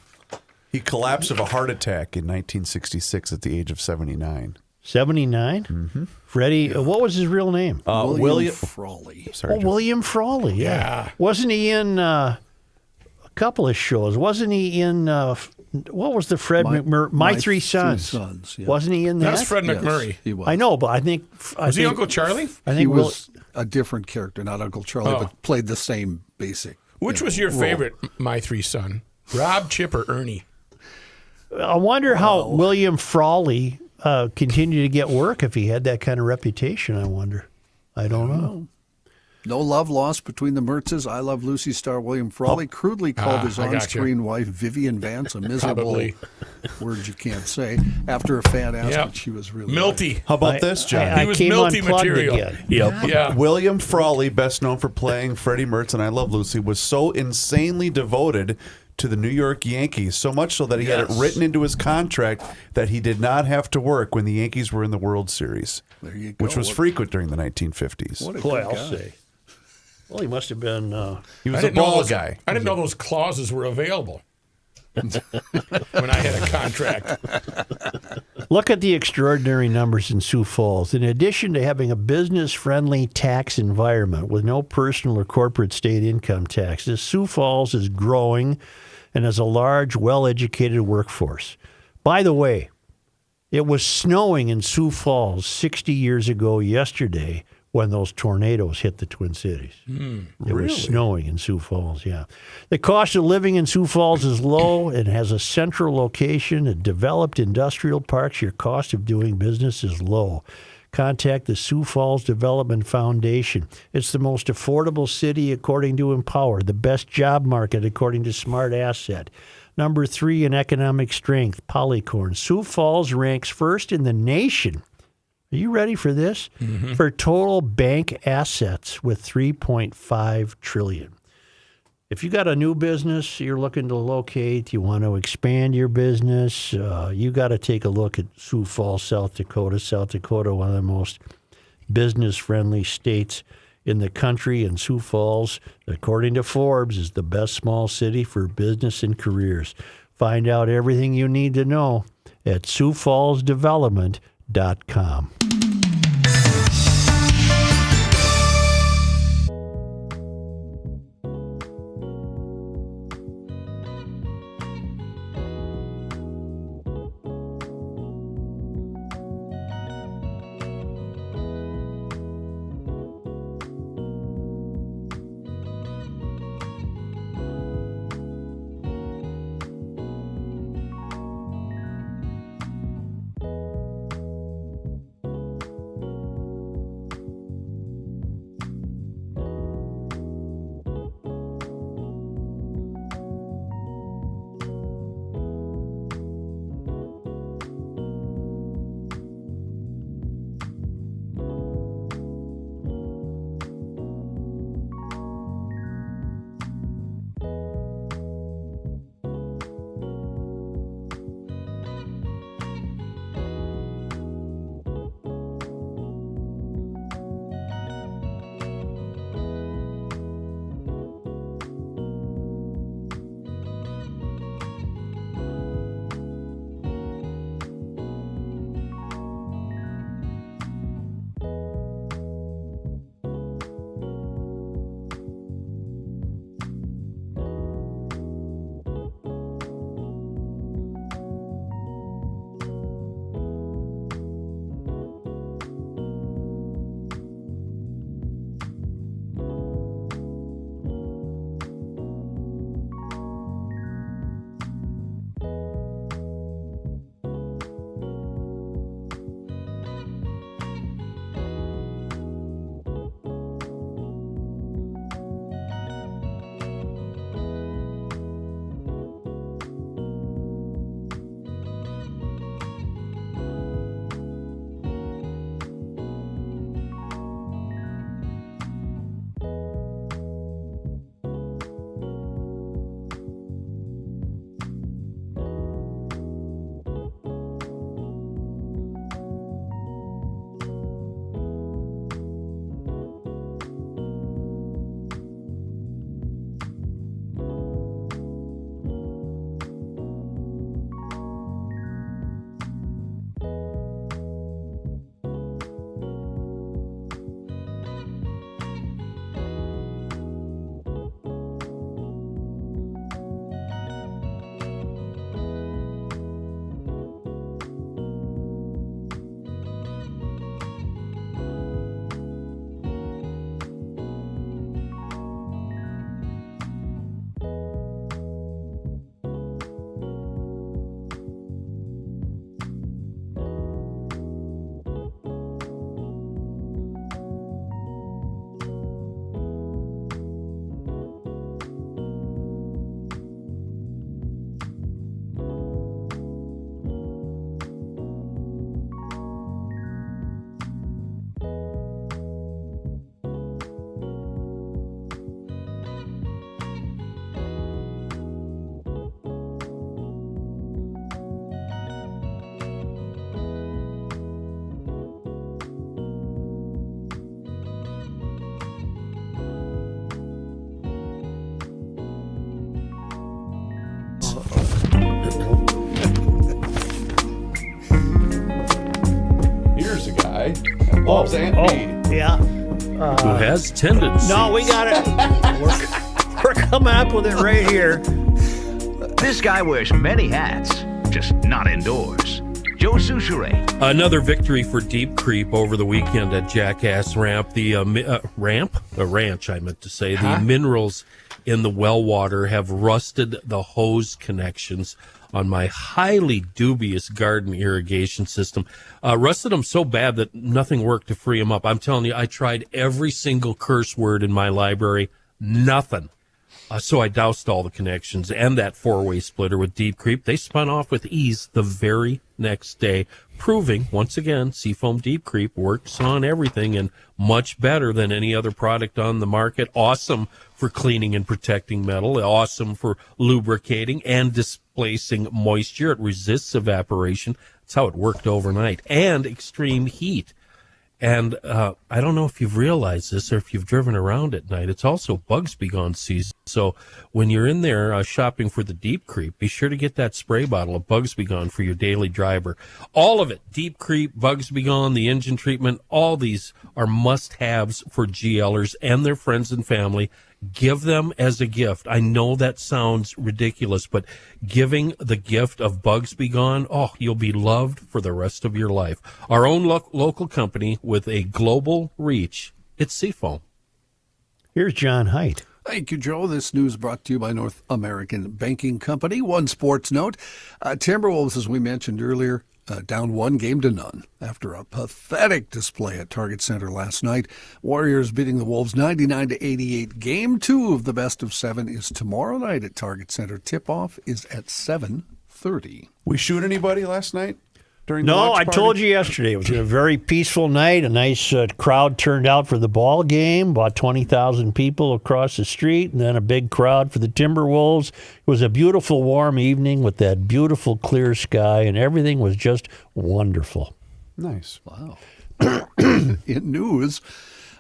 He collapsed of a heart attack in 1966 at the age of 79. 79? Mm-hmm. Freddie, what was his real name? William Frawley. Sorry, Joe. William Frawley, Yeah. Wasn't he in a couple of shows? Wasn't he in, what was the Fred McMurray? My Three Sons. Yeah. Wasn't he in that? That's Fred McMurray. He was. I know, but I think... Was he Uncle Charlie? I think He was a different character, not Uncle Charlie, Oh. but played the same basic. Which was your role. favorite, My Three Son? Rob, Chip, or Ernie? I wonder how William Frawley continued to get work if he had that kind of reputation, I wonder. I don't know. No love lost between the Mertzes. I Love Lucy star William Frawley crudely called his I gotcha. on-screen wife Vivian Vance a miserable Probably. word you can't say after a fan asked Yep. what she was really Milty. How about this, John? I He was came Milty unplugged material. again. Yep. Yeah. William Frawley, best known for playing Freddie Mertz in I Love Lucy, was so insanely devoted to the New York Yankees, so much so that he had it written into his contract that he did not have to work when the Yankees were in the World Series, There you go. which was frequent during the 1950s. What a Boy, good I'll guy. say. Well, he must have been... He was I a didn't know ball those, guy. I didn't know those clauses were available when I had a contract. Look at the extraordinary numbers in Sioux Falls. In addition to having a business-friendly tax environment with no personal or corporate state income taxes, Sioux Falls is growing and has a large, well-educated workforce. By the way, it was snowing in Sioux Falls 60 years ago yesterday when those tornadoes hit the Twin Cities. It was snowing in Sioux Falls, yeah. The cost of living in Sioux Falls is low. It has a central location, a developed industrial parks. Your cost of doing business is low. Contact the Sioux Falls Development Foundation. It's the most affordable city according to Empower, the best job market according to Smart Asset. Number 3 in economic strength, Polycorn. Sioux Falls ranks first in the nation. Are you ready for this? For total bank assets with $3.5 trillion. If you got a new business you're looking to locate, you want to expand your business, you got to take a look at Sioux Falls, South Dakota. South Dakota, one of the most business-friendly states in the country, and Sioux Falls, according to Forbes, is the best small city for business and careers. Find out everything you need to know at SiouxFallsDevelopment.com. guy. Bob's Aunt Bee. Yeah. Who has tendencies. No, we got it. We're coming up with it right here. This guy wears many hats, just not indoors. Joe Souchere. Another victory for Deep Creep over the weekend at Jackass Ramp. The ranch, I meant to say. The minerals in the well water have rusted the hose connections on my highly dubious garden irrigation system. Rusted them so bad that nothing worked to free them up. I'm telling you, I tried every single curse word in my library. Nothing. So I doused all the connections and that four-way splitter with Deep Creep. They spun off with ease the very next day, proving, once again, Seafoam Deep Creep works on everything and much better than any other product on the market. Awesome for cleaning and protecting metal. Awesome for lubricating and displacing moisture. It resists evaporation. That's how it worked overnight. And extreme heat. And I don't know if you've realized this or if you've driven around at night. It's also Bugs Be Gone season. So when you're in there shopping for the Deep Creep, be sure to get that spray bottle of Bugs Be Gone for your daily driver. All of it, Deep Creep, Bugs Be Gone, the engine treatment, all these are must-haves for GLers and their friends and family. Give them as a gift. I know that sounds ridiculous, but giving the gift of Bugs Be Gone, you'll be loved for the rest of your life. Our own local company with a global reach. It's Seafoam. Here's John Haidt. Thank you, Joe. This news brought to you by North American Banking Company. One sports note. Timberwolves, as we mentioned earlier, down 1-0 after a pathetic display at Target Center last night. Warriors beating the Wolves 99-88. Game 2 of the best of 7 is tomorrow night at Target Center. Tip-off is at 7:30. We shoot anybody last night? No, I told you yesterday. It was a very peaceful night. A nice crowd turned out for the ball game. About 20,000 people across the street, and then a big crowd for the Timberwolves. It was a beautiful, warm evening with that beautiful, clear sky, and everything was just wonderful. Nice. Wow. In news,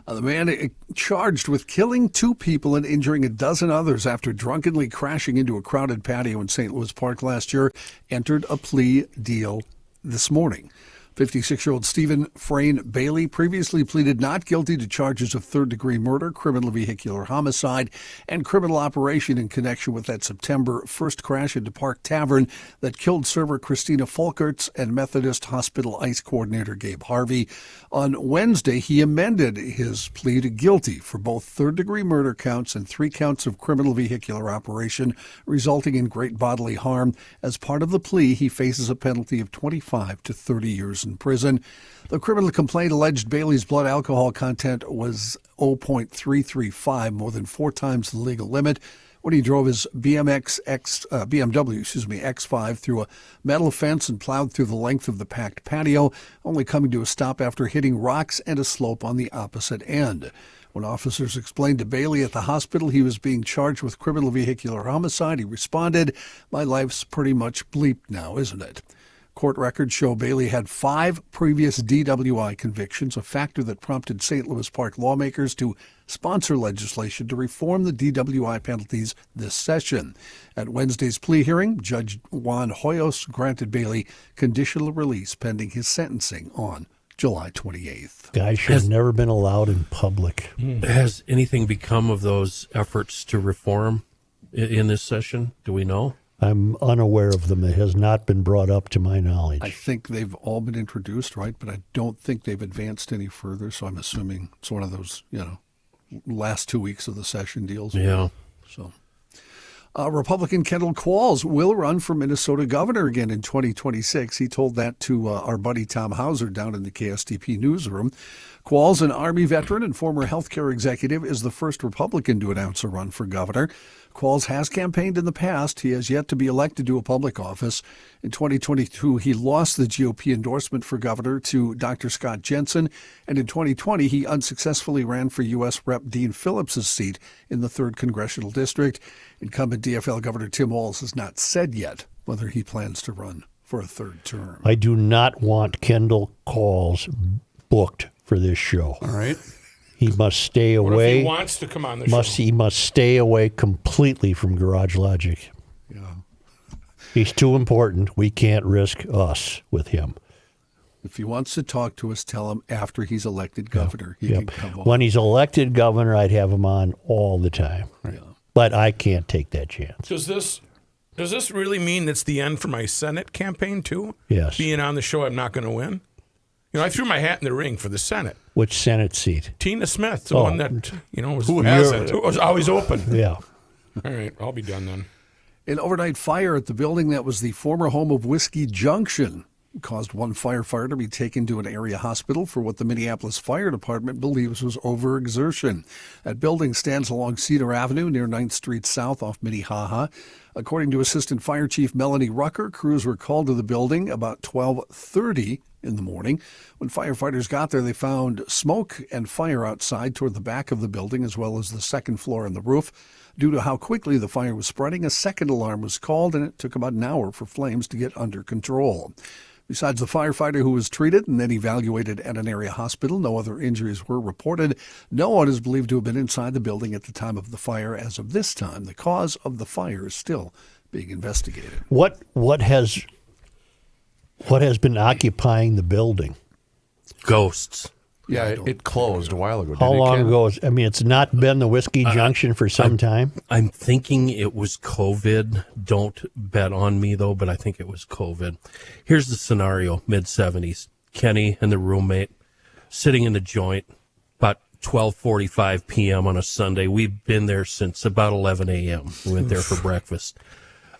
the man charged with killing 2 people and injuring a dozen others after drunkenly crashing into a crowded patio in St. Louis Park last year entered a plea deal this morning. 56-year-old Stephen Frayne Bailey previously pleaded not guilty to charges of third-degree murder, criminal vehicular homicide, and criminal operation in connection with that September 1st crash into Park Tavern that killed server Christina Folkerts and Methodist Hospital ICE coordinator Gabe Harvey. On Wednesday, he amended his plea to guilty for both third-degree murder counts and 3 counts of criminal vehicular operation resulting in great bodily harm. As part of the plea, he faces a penalty of 25 to 30 years in prison. The criminal complaint alleged Bailey's blood alcohol content was 0.335, more than 4 times the legal limit, when he drove his BMW X5 through a metal fence and plowed through the length of the packed patio, only coming to a stop after hitting rocks and a slope on the opposite end. When officers explained to Bailey at the hospital he was being charged with criminal vehicular homicide, he responded, "My life's pretty much bleeped now, isn't it?" Court records show Bailey had 5 previous DWI convictions, a factor that prompted St. Louis Park lawmakers to sponsor legislation to reform the DWI penalties this session. At Wednesday's plea hearing, Judge Juan Hoyos granted Bailey conditional release pending his sentencing on July 28th. Guy should have never been allowed in public. Has anything become of those efforts to reform in this session? Do we know? I'm unaware of them. It has not been brought up to my knowledge. I think they've all been introduced, right? But I don't think they've advanced any further. So I'm assuming it's one of those, last 2 weeks of the session deals. Yeah. So, Republican Kendall Qualls will run for Minnesota governor again in 2026. He told that to our buddy Tom Hauser down in the KSTP newsroom. Qualls, an Army veteran and former healthcare executive, is the first Republican to announce a run for governor. Qualls has campaigned in the past. He has yet to be elected to a public office. In 2022, he lost the GOP endorsement for governor to Dr. Scott Jensen, and in 2020, he unsuccessfully ran for U.S. Rep. Dean Phillips' seat in the 3rd Congressional District. Incumbent DFL Governor Tim Walz has not said yet whether he plans to run for a 3rd term. I do not want Kendall Qualls booked for this show. All right. He must stay away. What if he wants to come on the show? He must stay away completely from Garage Logic. Yeah. He's too important. We can't risk us with him. If he wants to talk to us, tell him after he's elected governor. He can come on. When he's elected governor, I'd have him on all the time. Yeah. But I can't take that chance. Does this really mean it's the end for my Senate campaign too? Yes. Being on the show, I'm not going to win. You know, I threw my hat in the ring for the Senate. Which Senate seat? Tina Smith, the one that was was always open. Yeah. All right, I'll be done then. An overnight fire at the building that was the former home of Whiskey Junction caused one firefighter to be taken to an area hospital for what the Minneapolis Fire Department believes was overexertion. That building stands along Cedar Avenue near 9th Street South off Minnehaha. According to Assistant Fire Chief Melanie Rucker, crews were called to the building about 12:30 in the morning. When firefighters got there, they found smoke and fire outside toward the back of the building as well as the second floor and the roof. Due to how quickly the fire was spreading, a second alarm was called, and it took about an hour for flames to get under control. Besides the firefighter who was treated and then evaluated at an area hospital, no other injuries were reported. No one is believed to have been inside the building at the time of the fire. As of this time, the cause of the fire is still being investigated. What has been occupying the building? Ghosts. Yeah, it closed a while ago. How long ago? I mean, it's not been the Whiskey Junction for some time. I'm thinking it was COVID. Don't bet on me, though, but I think it was COVID. Here's the scenario, mid-'70s. Kenny and the roommate sitting in the joint about 12:45 p.m. on a Sunday. We've been there since about 11 a.m. We went there for breakfast.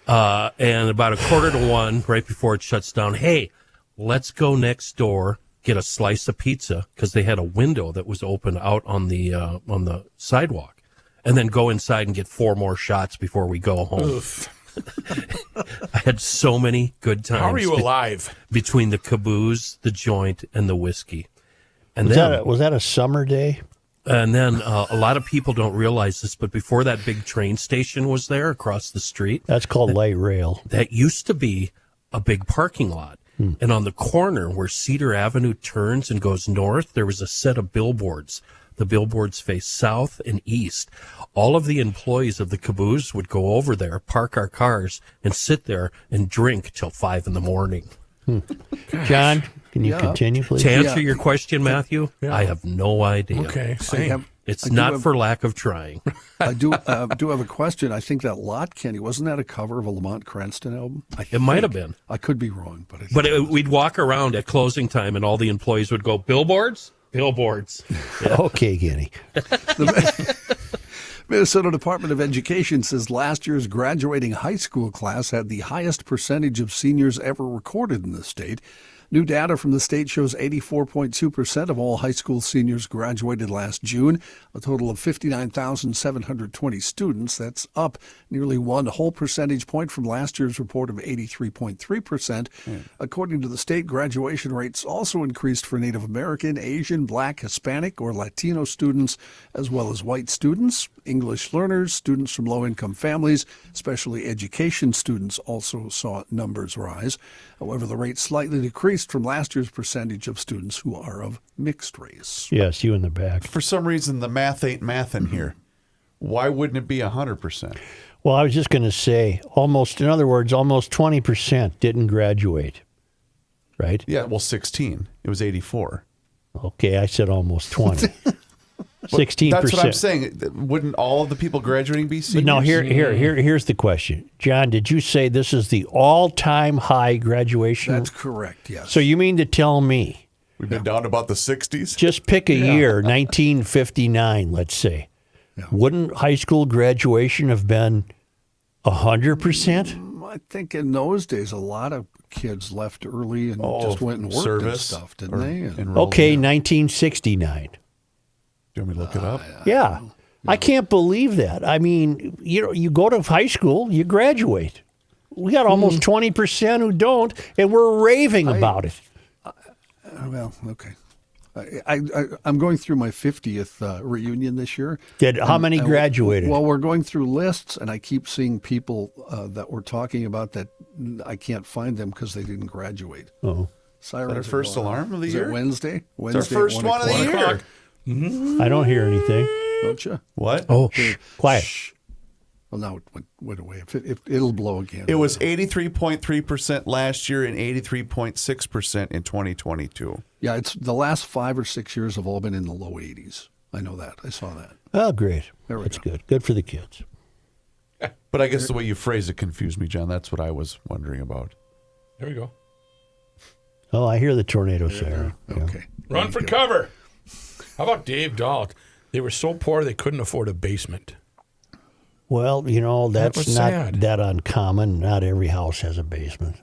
And about 12:45, right before it shuts down, hey, let's go next door, get a slice of pizza, because they had a window that was open out on the sidewalk, and then go inside and get 4 more shots before we go home. I had so many good times. How are you alive? Between the caboose, the joint, and the whiskey. And Was that a summer day? And then a lot of people don't realize this, but before that big train station was there across the street. That's called light rail. That used to be a big parking lot. And on the corner where Cedar Avenue turns and goes north, there was a set of billboards. The billboards face south and east. All of the employees of the caboose would go over there, park our cars, and sit there and drink till 5 a.m. John, can you continue, please? To answer your question, Matthew, I have no idea. Okay, same. It's not for lack of trying. I do have a question. I think that lot, Kenny, wasn't that a cover of a Lamont Cranston album? It might have been. I could be wrong, but we'd walk around at closing time, and all the employees would go, billboards? Billboards. Yeah. Okay, Kenny. The Minnesota Department of Education says last year's graduating high school class had the highest percentage of seniors ever recorded in the state. New data from the state shows 84.2% of all high school seniors graduated last June, a total of 59,720 students. That's up nearly 1 whole percentage point from last year's report of 83.3%. According to the state, graduation rates also increased for Native American, Asian, Black, Hispanic, or Latino students, as well as white students, English learners, students from low-income families, especially education students also saw numbers rise. However, the rate slightly decreased from last year's percentage of students who are of mixed race. Yes, you in the back. For some reason, the math ain't math in here. Why wouldn't it be 100%? Well, I was just going to say, almost 20% didn't graduate, right? Yeah, well, 16. It was 84. Okay, I said almost 20. 16%. That's what I'm saying. Wouldn't all of the people graduating be seniors? But no, here's the question. John, did you say this is the all-time high graduation? That's correct, yes. So you mean to tell me we've been down to about the 60s? Just pick a year, 1959, let's say. Yeah. Wouldn't high school graduation have been 100%? I think in those days, a lot of kids left early and just went and worked and stuff, didn't they? Okay, 1969. Do you want me to look it up? Yeah. I can't believe that. I mean, you go to high school, you graduate. We got almost 20% who don't, and we're raving about it. Well, okay. I'm going through my 50th reunion this year. How many graduated? Well, we're going through lists, and I keep seeing people that we're talking about that I can't find them because they didn't graduate. Oh. Sirens. Is that our first alarm of the year? Wednesday? It's our first one of the year. I don't hear anything. Don't you? What? Oh, quiet. Shh. Well, now it went away. If it'll blow again. It was 83.3% last year and 83.6% in 2022. Yeah, it's the last 5 or 6 years have all been in the low 80s. I know that. I saw that. Oh, great. That's good. Good for the kids. But I guess the way you phrased it confused me, John. That's what I was wondering about. There we go. Oh, I hear the tornado siren. Okay. Run for cover. How about Dave Dahl? They were so poor they couldn't afford a basement. Well, that's was not sad. that uncommon. Not every house has a basement,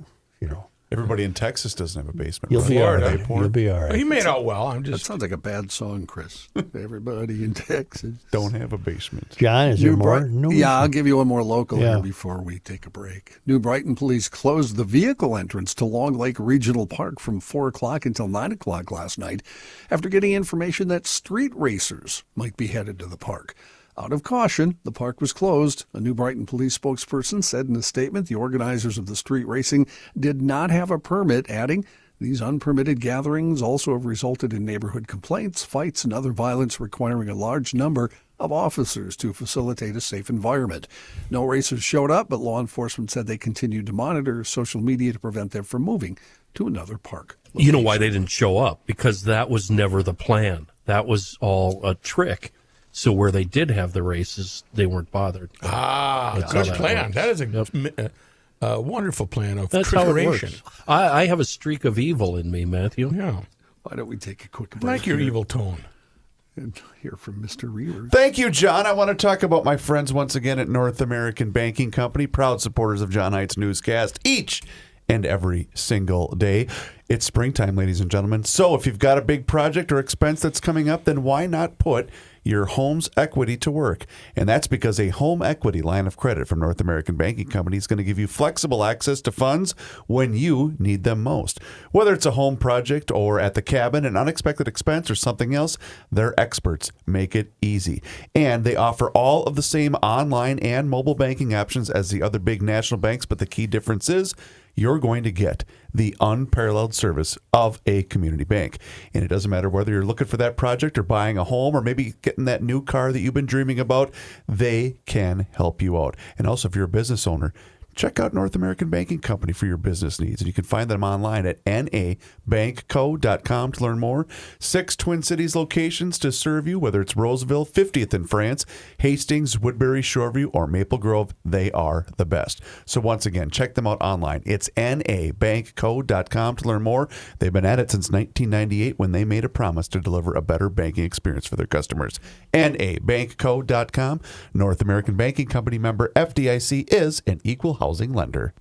Everybody in Texas doesn't have a basement. You'll be all Florida. right. You'll be all right. He made out well. That sounds like a bad song, Chris. Everybody in Texas don't have a basement. John, is there more news? Yeah, I'll give you one more local Yeah. here before we take a break. New Brighton police closed the vehicle entrance to Long Lake Regional Park from 4 o'clock until 9 o'clock last night after getting information that street racers might be headed to the park. Out of caution, the park was closed. A New Brighton police spokesperson said in a statement the organizers of the street racing did not have a permit, adding, these unpermitted gatherings also have resulted in neighborhood complaints, fights, and other violence requiring a large number of officers to facilitate a safe environment. No racers showed up, but law enforcement said they continued to monitor social media to prevent them from moving to another park. You know why they didn't show up? Because that was never the plan. That was all a trick. So where they did have the races, they weren't bothered. That's good plan. That is a wonderful plan of That's how it preparation. works. I have a streak of evil in me, Matthew. Yeah. Why don't we take a quick break? I like your here evil tone. And hear from Mr. Reaver. Thank you, John. I want to talk about my friends once again at North American Banking Company, proud supporters of John Heights Newscast each and every single day. It's springtime, ladies and gentlemen. So if you've got a big project or expense that's coming up, then why not put your home's equity to work? And that's because a home equity line of credit from North American Banking Company is going to give you flexible access to funds when you need them most. Whether it's a home project or at the cabin, an unexpected expense, or something else, their experts make it easy. And they offer all of the same online and mobile banking options as the other big national banks, but the key difference is you're going to get the unparalleled service of a community bank. And it doesn't matter whether you're looking for that project or buying a home or maybe getting that new car that you've been dreaming about, they can help you out. And also, if you're a business owner, check out North American Banking Company for your business needs. And you can find them online at nabankco.com to learn more. 6 Twin Cities locations to serve you, whether it's Roseville, 50th in France, Hastings, Woodbury, Shoreview, or Maple Grove. They are the best. So once again, check them out online. It's nabankco.com to learn more. They've been at it since 1998 when they made a promise to deliver a better banking experience for their customers. nabankco.com. North American Banking Company member FDIC is an equal housing lender.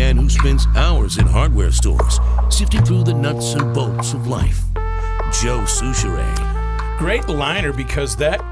man who spends hours in hardware stores, sifting through the nuts and bolts of life, Joe Souchere. Great liner, because that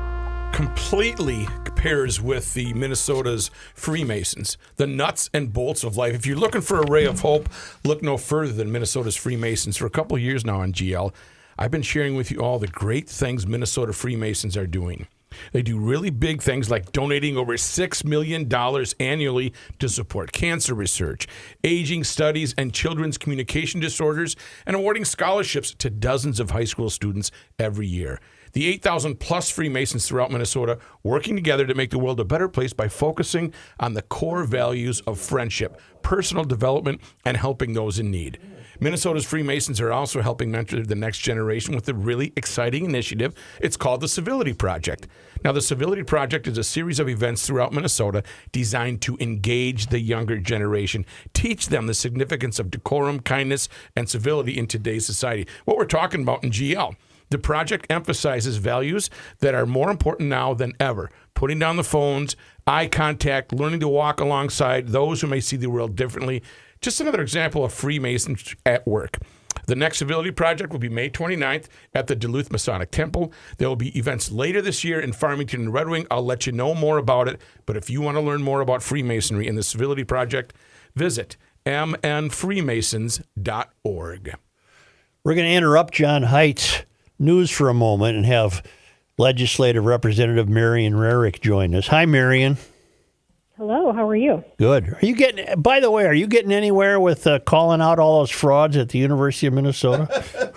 completely pairs with the Minnesota's Freemasons, the nuts and bolts of life. If you're looking for a ray of hope, look no further than Minnesota's Freemasons. For a couple of years now on GL, I've been sharing with you all the great things Minnesota Freemasons are doing. They do really big things like donating over $6 million annually to support cancer research, aging studies, and children's communication disorders, and awarding scholarships to dozens of high school students every year. The 8,000 plus Freemasons throughout Minnesota working together to make the world a better place by focusing on the core values of friendship, personal development, and helping those in need. Minnesota's Freemasons are also helping mentor the next generation with a really exciting initiative. It's called the Civility Project. Now, the Civility Project is a series of events throughout Minnesota designed to engage the younger generation, teach them the significance of decorum, kindness, and civility in today's society. What we're talking about in GL. The project emphasizes values that are more important now than ever. Putting down the phones, eye contact, learning to walk alongside those who may see the world differently. Just another example of Freemasons at work. The next Civility Project will be May 29th at the Duluth Masonic Temple. There will be events later this year in Farmington and Red Wing. I'll let you know more about it. But if you want to learn more about Freemasonry and the Civility Project, visit mnfreemasons.org. We're going to interrupt John Haidt's news for a moment and have Legislative Representative Marion Rarick join us. Hi, Marion. Hello, how are you? Good. Are you getting? By the way, are you getting anywhere with calling out all those frauds at the University of Minnesota?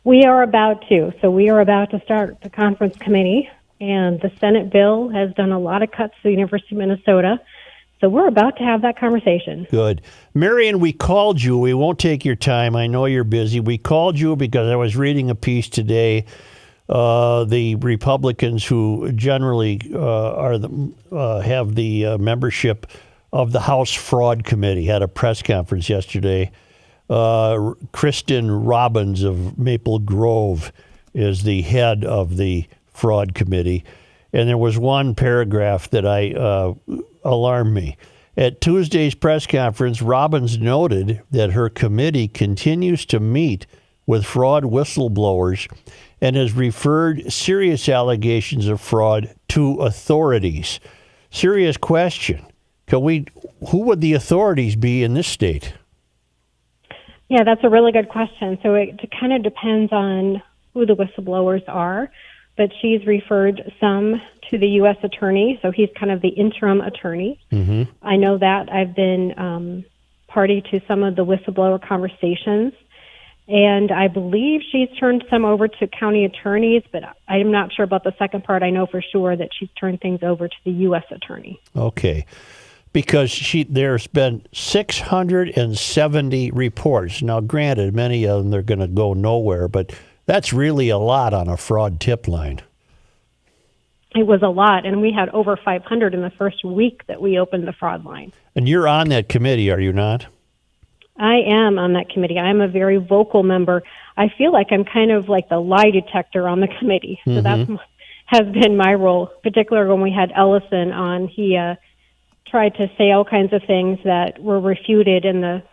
We are about to. So we are about to start the conference committee, and the Senate bill has done a lot of cuts to the University of Minnesota. So we're about to have that conversation. Good. Marion, we called you. We won't take your time. I know you're busy. We called you because I was reading a piece today. The Republicans who generally have the membership of the House Fraud Committee had a press conference yesterday. Kristen Robbins of Maple Grove is the head of the Fraud Committee. And there was one paragraph that alarmed me. At Tuesday's press conference, Robbins noted that her committee continues to meet with fraud whistleblowers and has referred serious allegations of fraud to authorities. Serious question. Who would the authorities be in this state? Yeah, that's a really good question. So it kind of depends on who the whistleblowers are, but she's referred some to the U.S. attorney, so he's kind of the interim attorney. Mm-hmm. I know that. I've been party to some of the whistleblower conversations, and I believe she's turned some over to county attorneys, but I'm not sure about the second part. I know for sure that she's turned things over to the U.S. attorney. Okay. Because there's been 670 reports. Now, granted, many of them are going to go nowhere, but that's really a lot on a fraud tip line. It was a lot, and we had over 500 in the first week that we opened the fraud line. And you're on that committee, are you not? I am on that committee. I'm a very vocal member. I feel like I'm kind of like the lie detector on the committee. So that has been my role, particularly when we had Ellison on. He tried to say all kinds of things that were refuted in that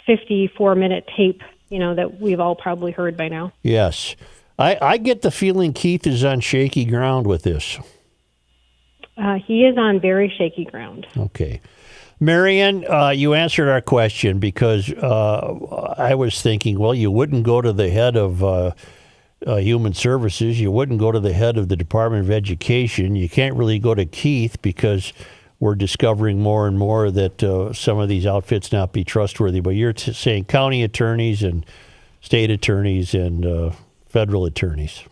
54-minute tape, that we've all probably heard by now. Yes. I get the feeling Keith is on shaky ground with this. He is on very shaky ground. Okay. Marion, you answered our question because I was thinking, well, you wouldn't go to the head of Human Services. You wouldn't go to the head of the Department of Education. You can't really go to Keith because we're discovering more and more that some of these outfits not be trustworthy. But you're saying county attorneys and state attorneys and federal attorneys.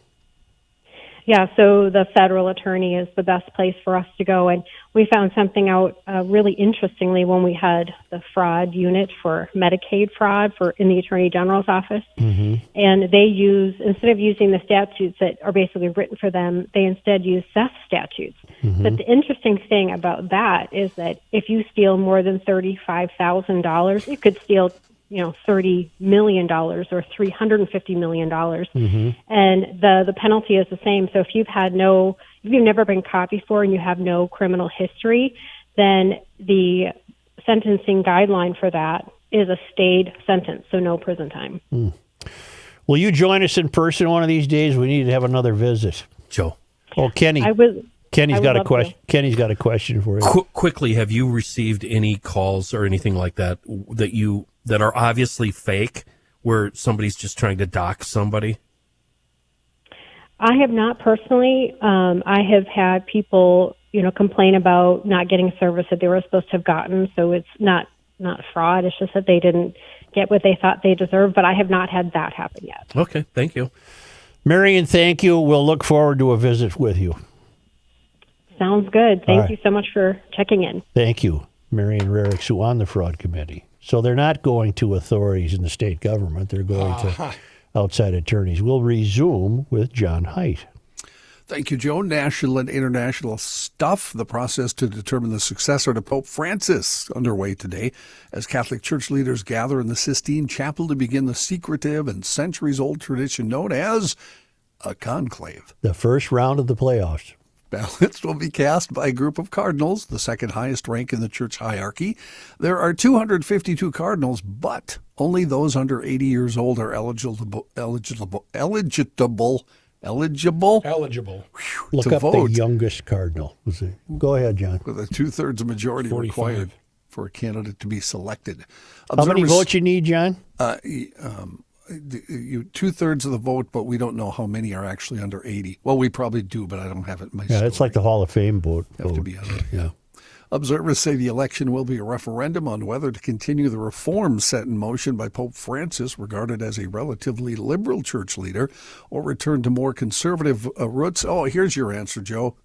Yeah, so the federal attorney is the best place for us to go. And we found something out really interestingly when we had the fraud unit for Medicaid fraud in the Attorney General's office. Mm-hmm. And they instead of using the statutes that are basically written for them, they instead use theft statutes. Mm-hmm. But the interesting thing about that is that if you steal more than $35,000, you could steal $30 million or $350 million. Mm-hmm. And the penalty is the same. So if you've never been caught before and you have no criminal history, then the sentencing guideline for that is a stayed sentence, so no prison time. Will you join us in person one of these days? We need to have another visit. Joe. Oh, Kenny. Kenny's got a question. Kenny's got a question for you. Quickly, have you received any calls or anything like that that are obviously fake, where somebody's just trying to dox somebody? I have not personally. I have had people, complain about not getting service that they were supposed to have gotten. So it's not fraud. It's just that they didn't get what they thought they deserved. But I have not had that happen yet. Okay, thank you. Marion, thank you. We'll look forward to a visit with you. Sounds good. Thank you so much for checking in. Thank you, Marion Rarick, who on the fraud committee. So they're not going to authorities in the state government. They're going to outside attorneys. We'll resume with John Haidt. Thank you, Joe. National and international stuff. The process to determine the successor to Pope Francis underway today as Catholic Church leaders gather in the Sistine Chapel to begin the secretive and centuries-old tradition known as a conclave. The first round of the playoffs. Ballots will be cast by a group of cardinals, the second highest rank in the church hierarchy. There are 252 cardinals, but only those under 80 years old are eligible. Look to up vote. the youngest cardinal. Go ahead, John. With a 2/3 majority 45. required for a candidate to be selected. How many votes you need, John? 2/3 of the vote, but we don't know how many are actually under 80. Well, we probably do, but I don't have it in my Yeah, it's like the Hall of Fame vote. Have to be on it. Yeah. Observers say the election will be a referendum on whether to continue the reforms set in motion by Pope Francis, regarded as a relatively liberal church leader, or return to more conservative roots. Oh, here's your answer, Joe.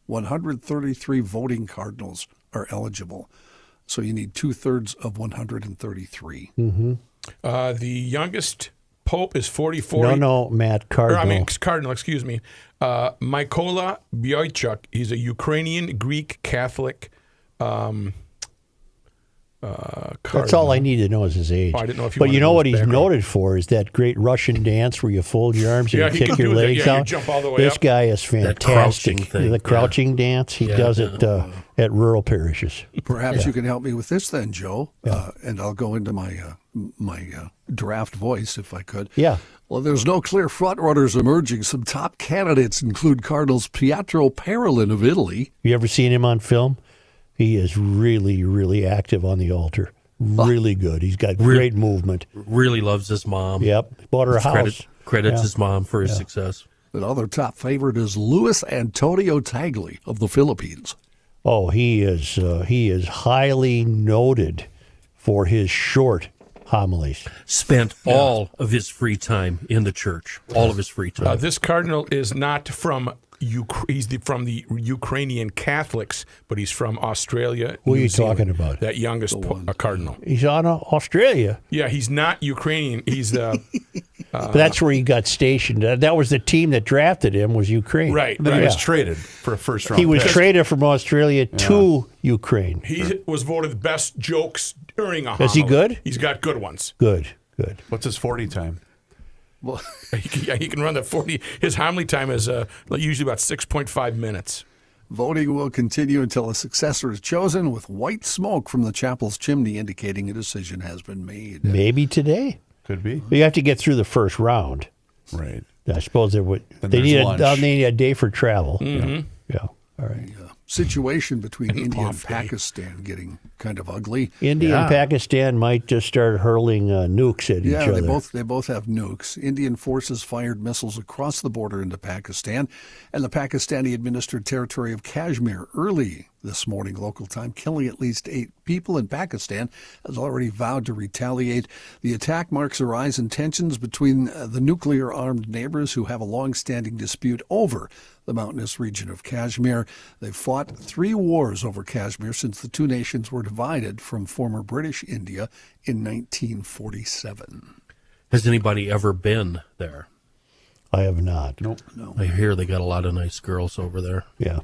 133 voting cardinals are eligible. So you need 2/3 of 133. Mm-hmm. The youngest pope is 44. No, Matt, cardinal. Cardinal, excuse me. Mykola Boychuk. He's a Ukrainian Greek Catholic That's all I need to know is his age. Oh, I didn't know if you but wanted you know to know what his he's background. noted for is that great Russian dance where you fold your arms and Yeah, you he kick can your do that. legs Yeah, you out. jump all the way This up. guy is crouching fantastic. thing, The crouching dance, he does it at rural parishes. Perhaps you can help me with this then, Joe, and I'll go into my draft voice if I could. Yeah. Well, there's no clear frontrunners emerging. Some top candidates include Cardinals Pietro Parolin of Italy. You ever seen him on film? He is really, really active on the altar. Really good. He's got great movement. Really loves his mom. Yep. Bought her a house. Credits his mom for his success. Another top favorite is Luis Antonio Tagle of the Philippines. Oh, he is highly noted for his short homilies. Spent all of his free time in the church. All of his free time. This cardinal is not from from the Ukrainian Catholics, but he's from Australia. Who are New you Zealand, talking about? That youngest cardinal. He's on Australia. Yeah, he's not Ukrainian. He's But that's where he got stationed. That was the team that drafted him was Ukraine. Right. Then he was traded for a first round. He was pick. traded from Australia to Ukraine. He was voted best jokes during a homily. Is he good? He's got good ones. Good. What's his 40 time? Well, he can run the 40. His homily time is usually about 6.5 minutes. Voting will continue until a successor is chosen, with white smoke from the chapel's chimney indicating a decision has been made. Maybe today. Could be. But you have to get through the first round. Right. I suppose they would. Then They there's need lunch. a day for travel. Mhm. Yeah. All right. Situation between India and buffet. Pakistan getting kind of ugly. India and Pakistan might just start hurling nukes at each other. they both have nukes. Indian forces fired missiles across the border into Pakistan and the Pakistani-administered territory of Kashmir early this morning, local time, killing at least 8 people. In Pakistan has already vowed to retaliate. The attack marks a rise in tensions between the nuclear-armed neighbors who have a long-standing dispute over the mountainous region of Kashmir. They've fought 3 wars over Kashmir since the two nations were divided from former British India in 1947. Has anybody ever been there? I have not. No. I hear they got a lot of nice girls over there. Yeah.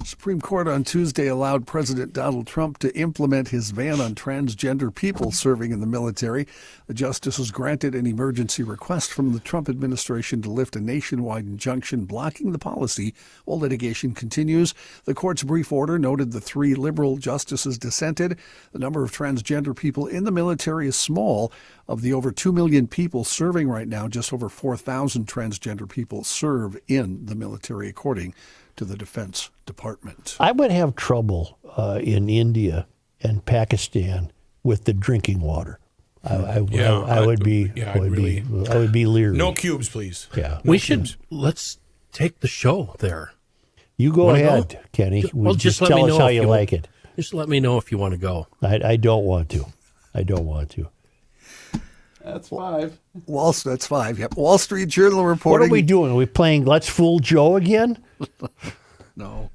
Supreme Court on Tuesday allowed President Donald Trump to implement his ban on transgender people serving in the military. The justices granted an emergency request from the Trump administration to lift a nationwide injunction blocking the policy while litigation continues. The court's brief order noted the 3 liberal justices dissented. The number of transgender people in the military is small. Of the over 2 million people serving right now, just over 4,000 transgender people serve in the military, according to the Defense Department. I would have trouble in India and Pakistan with the drinking water. I would be leery. No cubes, please. Yeah, Let's take the show there. You go ahead, Kenny. Well, just tell us how you like it. Just let me know if you want to go. I don't want to. I don't want to. That's 5. That's 5. Yep. Wall Street Journal reporting. What are we doing? Are we playing Let's Fool Joe again? No.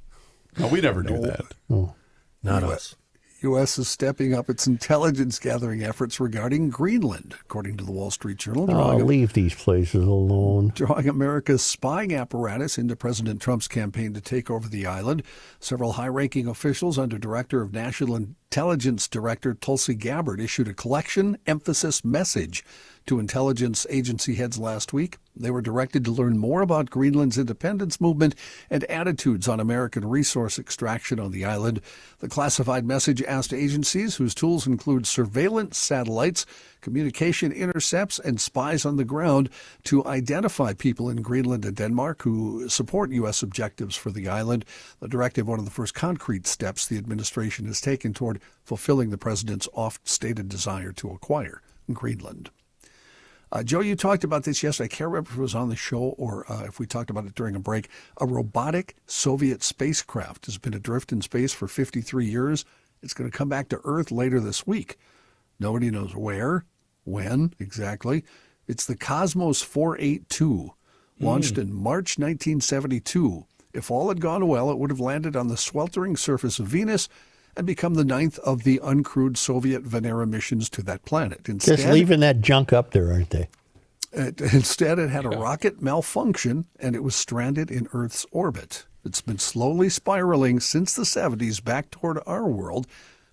No, we never do that. Oh. Not us. U.S. is stepping up its intelligence gathering efforts regarding Greenland, according to the Wall Street Journal. Leave these places alone. Drawing America's spying apparatus into President Trump's campaign to take over the island. Several high-ranking officials under Director of National Intelligence Director Tulsi Gabbard issued a collection emphasis message to intelligence agency heads last week. They were directed to learn more about Greenland's independence movement and attitudes on American resource extraction on the island. The classified message asked agencies, whose tools include surveillance satellites, communication intercepts, and spies on the ground, to identify people in Greenland and Denmark who support U.S. objectives for the island. The directive, one of the first concrete steps the administration has taken toward fulfilling the president's oft-stated desire to acquire Greenland. Joe, you talked about this yesterday. I can't remember if it was on the show or if we talked about it during a break. A robotic Soviet spacecraft has been adrift in space for 53 years. It's going to come back to Earth later this week. Nobody knows where, when exactly. It's the Cosmos 482, launched in March 1972. If all had gone well, it would have landed on the sweltering surface of Venus and become the 9th of the uncrewed Soviet Venera missions to that planet. Instead, just leaving that junk up there, aren't they? Instead, it had a rocket malfunction, and it was stranded in Earth's orbit. It's been slowly spiraling since the 70s back toward our world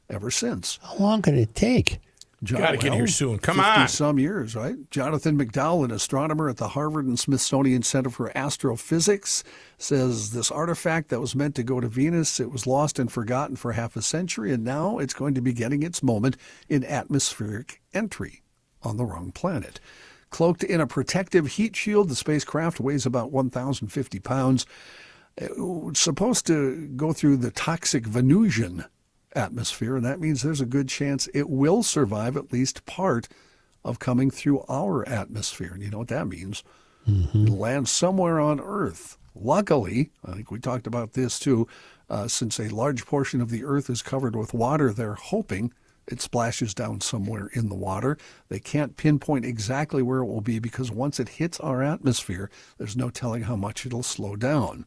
ever since. How long could it take? Got to get here soon. Come on. 50-some years, right? Jonathan McDowell, an astronomer at the Harvard and Smithsonian Center for Astrophysics, says this artifact that was meant to go to Venus, it was lost and forgotten for half a century, and now it's going to be getting its moment in atmospheric entry on the wrong planet. Cloaked in a protective heat shield, the spacecraft weighs about 1,050 pounds. It's supposed to go through the toxic Venusian atmosphere, and that means there's a good chance it will survive at least part of coming through our atmosphere. And you know what that means? It'll land somewhere on Earth. Luckily, I think we talked about this too, since a large portion of the Earth is covered with water, they're hoping it splashes down somewhere in the water. They can't pinpoint exactly where it will be because once it hits our atmosphere, there's no telling how much it'll slow down.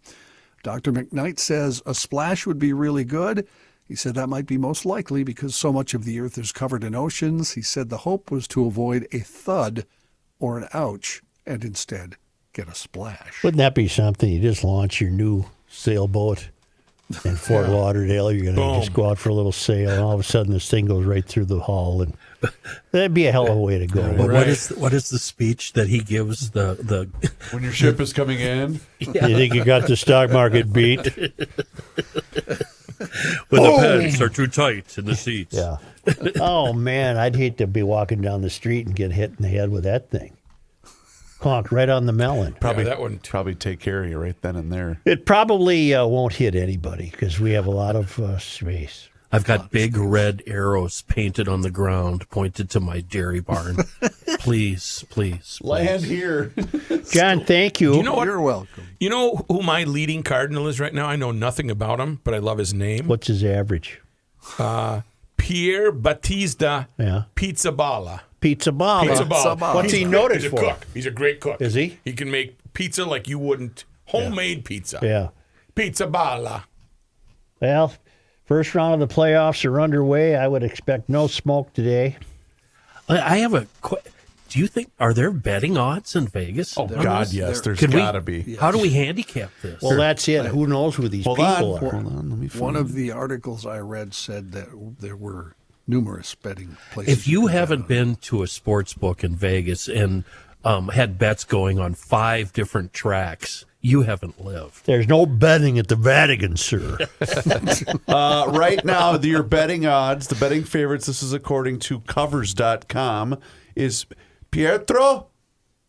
Dr. McKnight says a splash would be really good. He said that might be most likely because so much of the Earth is covered in oceans. He said the hope was to avoid a thud or an ouch and instead get a splash. Wouldn't that be something? You just launch your new sailboat in Fort Lauderdale. You're going to just go out for a little sail, and all of a sudden this thing goes right through the hull. And that'd be a hell of a way to go. But what is the speech that he gives the when your ship is coming in? Yeah. You think you got the stock market beat? When the pants are too tight in the seats. Yeah. Oh, man, I'd hate to be walking down the street and get hit in the head with that thing. Conked right on the melon. That wouldn't probably take care of you right then and there. It probably won't hit anybody because we have a lot of space. I've got big red arrows painted on the ground, pointed to my dairy barn. Please. Land here. John, thank you. You know what? You're welcome. You know who my leading cardinal is right now? I know nothing about him, but I love his name. What's his average? Pierre Battista Pizzaballa. Pizzaballa. What's he noticed for? He's a cook. He's a great cook. Is he? He can make pizza like you wouldn't. Homemade pizza. Yeah. Pizzaballa. Well, first round of the playoffs are underway. I would expect no smoke today. I have Do you think, are there betting odds in Vegas? Oh, God, yes. There's got to be. How do we handicap this? Well, that's it. Who knows who these people are? Hold on. Let me find One of the articles I read said that there were numerous betting places. If you haven't been to a sports book in Vegas and had bets going on 5 different tracks, you haven't lived. There's no betting at the Vatican, sir. Right now, your betting odds, the betting favorites, this is according to covers.com, is Pietro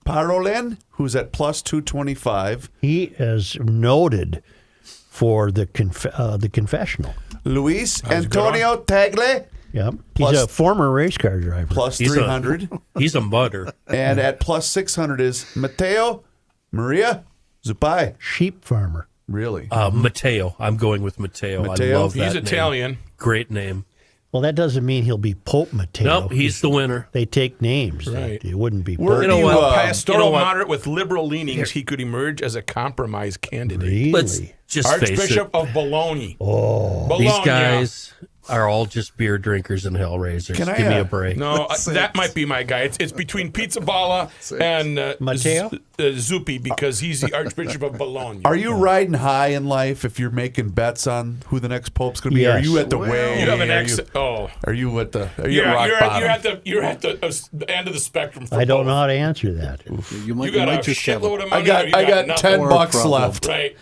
Parolin, who's at plus 225. He is noted for the confessional. Luis Antonio Tagle. Yep. He's a former race car driver. Plus 300. He's a mutter. And at plus 600 is Matteo Maria Zupai. Sheep farmer. Really? Matteo. I'm going with Matteo. Matteo? I love that He's name. Italian. Great name. Well, that doesn't mean he'll be Pope Matteo. Nope, he's the winner. They take names. Right. It wouldn't be Where Pope. You know what? Pastoral moderate with liberal leanings, he could emerge as a compromise candidate. Really? Let's just face it. Archbishop of Bologna. Oh. Bologna. These guys are all just beer drinkers and hellraisers. Can I, Give me a break. No, that might be my guy. It's between Pizza Balla and Matteo? Zuppi, because he's the Archbishop of Bologna. Are you riding high in life if you're making bets on who the next pope's going to be? Yes. Are you at the way? You have an Are ex. Oh, Are you at the? Are you at rock bottom? you're at the end of the spectrum. For I don't both. know how to answer that. You might, You got a just have shitload of I money. got or you $10 nothing. bucks left. Right.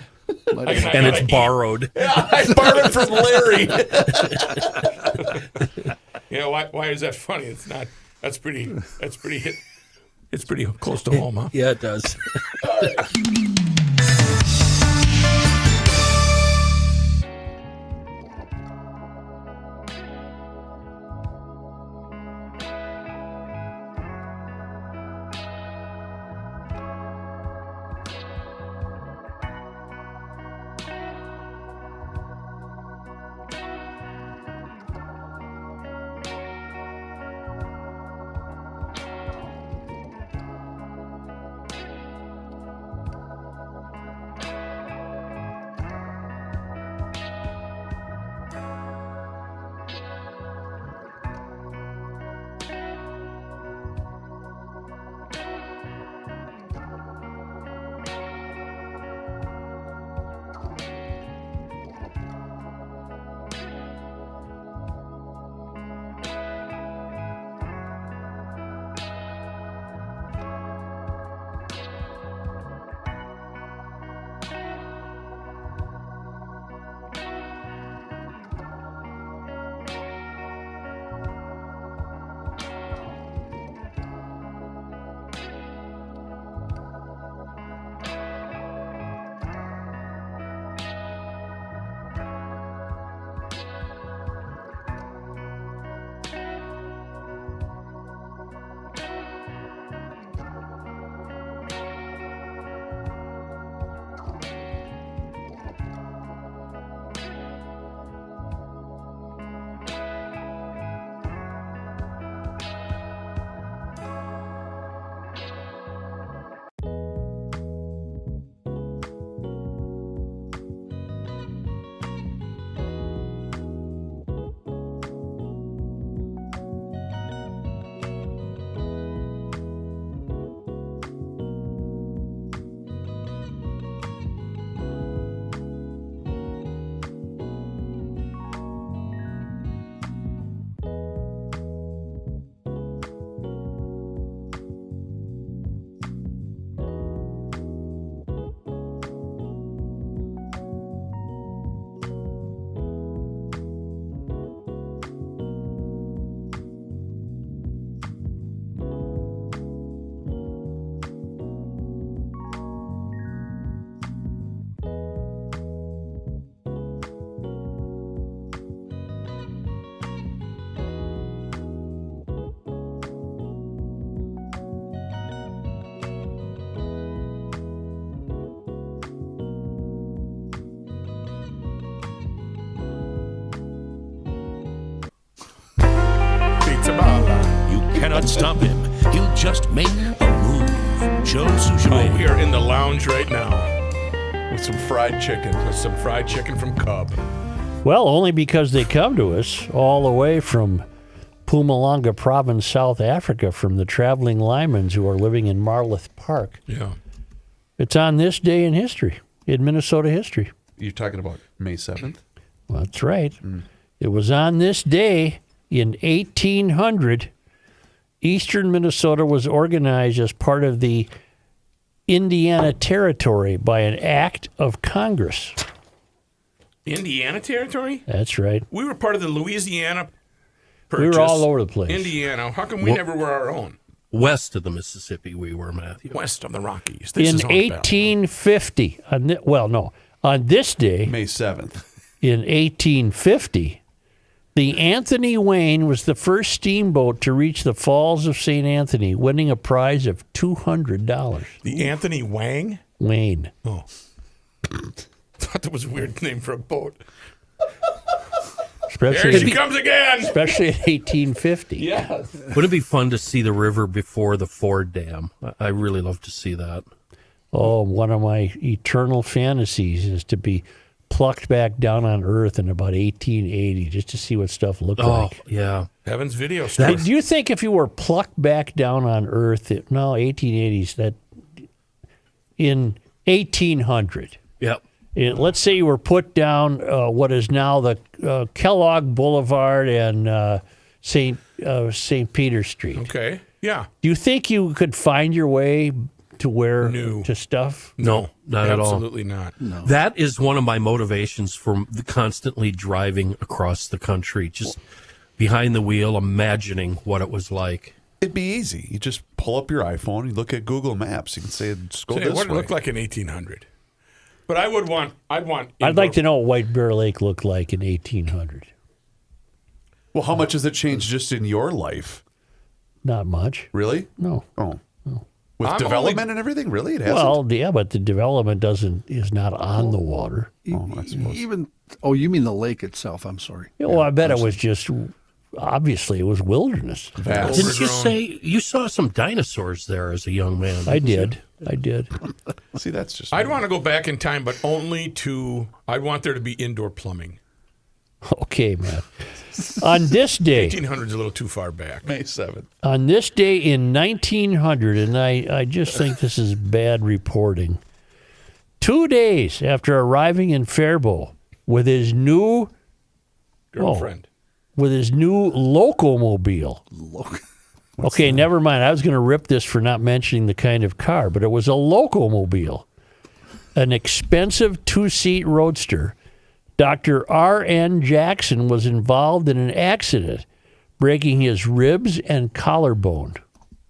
And it's borrowed. Yeah, I borrowed it from Larry. Why is that funny? It's not. That's pretty. It's pretty close to home, huh? Yeah, it does. cannot stop him. He'll just make a move. Joe Souchere. Oh, we are in the lounge right now with some fried chicken. With some fried chicken from Cub. Well, only because they come to us all the way from Mpumalanga province, South Africa, from the traveling Lymans who are living in Marloth Park. Yeah. It's on this day in history, in Minnesota history. You're talking about May 7th? Well, that's right. It was on this day in 1800, eastern Minnesota was organized as part of the Indiana Territory by an act of Congress. Indiana Territory? That's right. We were part of the Louisiana Purchase. We were all over the place. Indiana. How come we never were our own? West of the Mississippi, we were, Matthew. West of the Rockies. In 1850, on this day, May 7th. in 1850, the Anthony Wayne was the first steamboat to reach the Falls of St. Anthony, winning a prize of $200. The Anthony Wang? Wayne. Oh. Thought that was a weird name for a boat. There she comes again! Especially in 1850. Yes. Wouldn't it be fun to see the river before the Ford Dam? I really love to see that. Oh, one of my eternal fantasies is to be plucked back down on Earth in about 1880 just to see what stuff looked like. Oh, yeah. Heaven's Video Store. Do you think if you were plucked back down on Earth, 1880s, that in 1800, Yep. let's say you were put down what is now the Kellogg Boulevard and St. Peter Street. Okay. Yeah. Do you think you could find your way to where No. to stuff? No, not at all. Absolutely not. No. That is one of my motivations for constantly driving across the country, just behind the wheel, imagining what it was like. It'd be easy. You just pull up your iPhone, you look at Google Maps, you can say, just go Say, this what way. it looked like in 1800. But I'd like to know what White Bear Lake looked like in 1800. Well, how much has it changed just in your life? Not much. Really? No. Oh. With development and everything? Really? It hasn't? Well, yeah, but the development is not on the water. I suppose. You mean the lake itself? I'm sorry. Yeah, well, I bet it was just, obviously, it was wilderness. Vast. Didn't you say you saw some dinosaurs there as a young man? I did. See, that's just... I'd want to go back in time, but I'd want there to be indoor plumbing. Okay, man. On this day, 1800 is a little too far back. May 7th. on this day in 1900, and I just think this is bad reporting, 2 days after arriving in Faribault with his new Girlfriend. with his new locomobile. Okay, never mind. I was going to rip this for not mentioning the kind of car, but it was a locomobile, an expensive two-seat roadster. Dr. R.N. Jackson was involved in an accident, breaking his ribs and collarbone.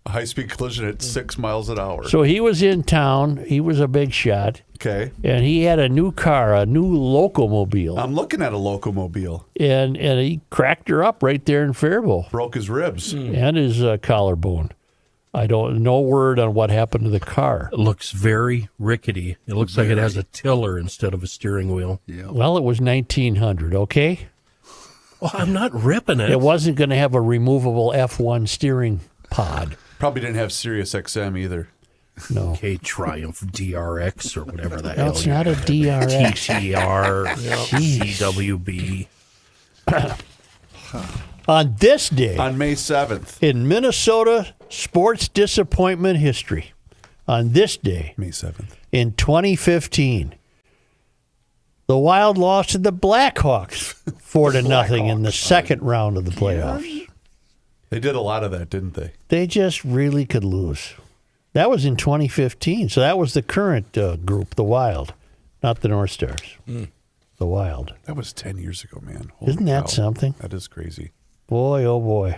A high-speed collision at 6 miles an hour. So he was in town. He was a big shot. Okay. And he had a new car, a new locomobile. I'm looking at a locomobile. And he cracked her up right there in Faribault. Broke his ribs. And his collarbone. No word on what happened to the car. It looks very rickety. It looks like it has a tiller instead of a steering wheel. Yeah. Well, it was 1900, okay? Well, I'm not ripping it. It wasn't going to have a removable F1 steering pod. Probably didn't have Sirius XM either. No. Okay, Triumph DRX or whatever the No, hell. it's not a DRX. TCR, CWB. On this day, On May 7th. in Minnesota sports disappointment history, on this day, May 7th. in 2015, the Wild lost to the Blackhawks 4-0 in the second round of the playoffs. They did a lot of that, didn't they? They just really could lose. That was in 2015, so that was the current group, the Wild, not the North Stars. The Wild. That was 10 years ago, man. Holy Isn't that cow. something? That is crazy. Boy, oh boy.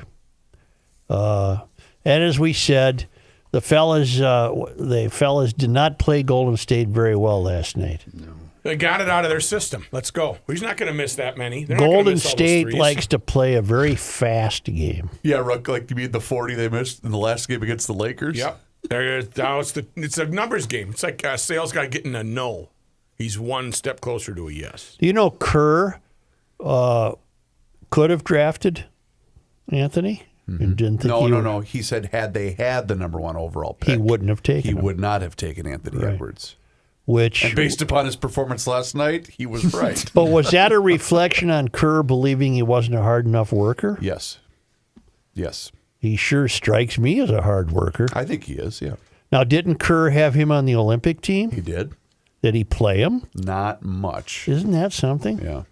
And as we said, the fellas did not play Golden State very well last night. No. They got it out of their system. Let's go. He's not going to miss that many. They're not gonna Golden miss all those State threes. likes to play a very fast game. Yeah, like you mean the 40 they missed in the last game against the Lakers? Yep. Now it's a numbers game. It's like a sales guy getting a no. He's one step closer to a yes. Do you know Kerr could have drafted Anthony? And didn't think No. He said had they had the number one overall pick, he wouldn't have taken he him. would not have taken Anthony Edwards. Which, And based upon his performance last night, he was right. but was that a reflection on Kerr believing he wasn't a hard enough worker? Yes. Yes. He sure strikes me as a hard worker. I think he is, yeah. Now, didn't Kerr have him on the Olympic team? He did. Did he play him? Not much. Isn't that something? Yeah.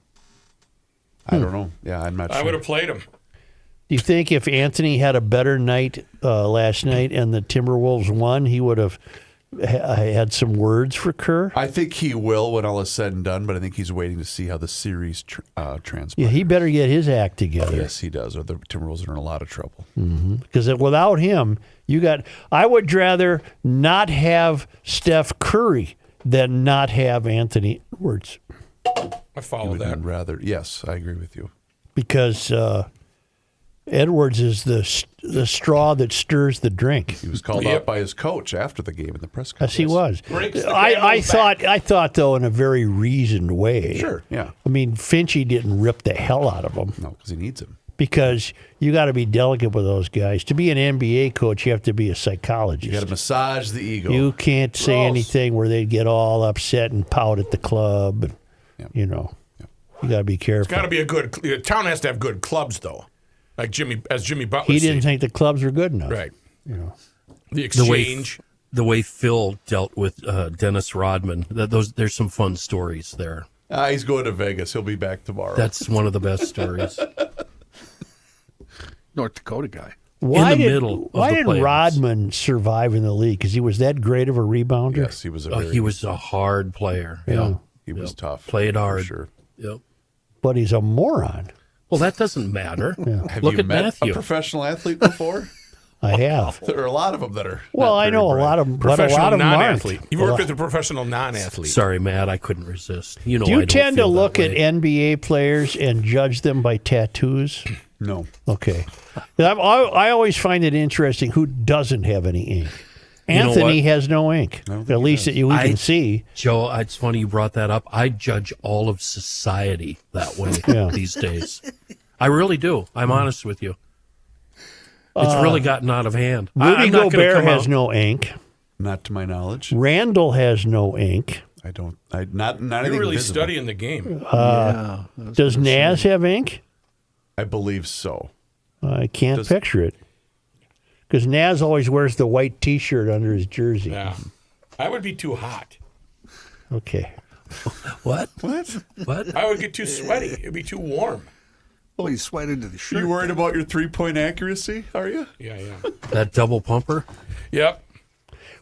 I don't know. Yeah, I'm not sure. I would have played him. Do you think if Anthony had a better night last night and the Timberwolves won, he would have had some words for Kerr? I think he will when all is said and done, but I think he's waiting to see how the series transpires. Yeah, he better get his act together. Yes, he does, or the Timberwolves are in a lot of trouble. Because without him, I would rather not have Steph Curry than not have Anthony Edwards. I follow that. Rather, yes, I agree with you. Because Edwards is the straw that stirs the drink. He was called out by his coach after the game in the press conference. Yes, he was. I thought though in a very reasoned way. Sure, yeah. I mean, Finchie didn't rip the hell out of him. No, because he needs him. Because you got to be delicate with those guys. To be an NBA coach, you have to be a psychologist. You got to massage the ego. You can't say anything where they get all upset and pout at the club. And, you got to be careful. It's got to be a good town has to have good clubs though, like Jimmy Butler. He didn't think the clubs were good enough, right? The exchange, the way Phil dealt with Dennis Rodman. There's some fun stories there. He's going to Vegas. He'll be back tomorrow. That's one of the best stories. North Dakota guy. Why did playoffs. Rodman survive in the league? Because he was that great of a rebounder? Yes, he was. He was a hard player. Yeah. He was tough. Played hard. Sure. Yep. But he's a moron. Well, that doesn't matter. Have Look you at met Matthew. a professional athlete before? I have. There are a lot of them that are. Well, I know a lot of them, but a lot of them non-athlete. aren't. You worked with a professional non-athlete. Sorry, Matt, I couldn't resist. Do you tend to look at NBA players and judge them by tattoos? No. Okay. I always find it interesting who doesn't have any ink. Anthony has no ink, at least that we can see. Joe, it's funny you brought that up. I judge all of society that way these days. I really do. I'm honest with you. It's really gotten out of hand. Rudy Gobert has no ink. Not to my knowledge. Randall has no ink. I don't. Not anything. You're really visible. studying the game. Does Naz have ink? I believe so. I can't picture it. Because Naz always wears the white T-shirt under his jersey. Yeah. I would be too hot. Okay. What? What? I would get too sweaty. It'd be too warm. Oh, you sweat into the shirt. You worried about your 3-point accuracy, are you? Yeah. That double pumper? Yep.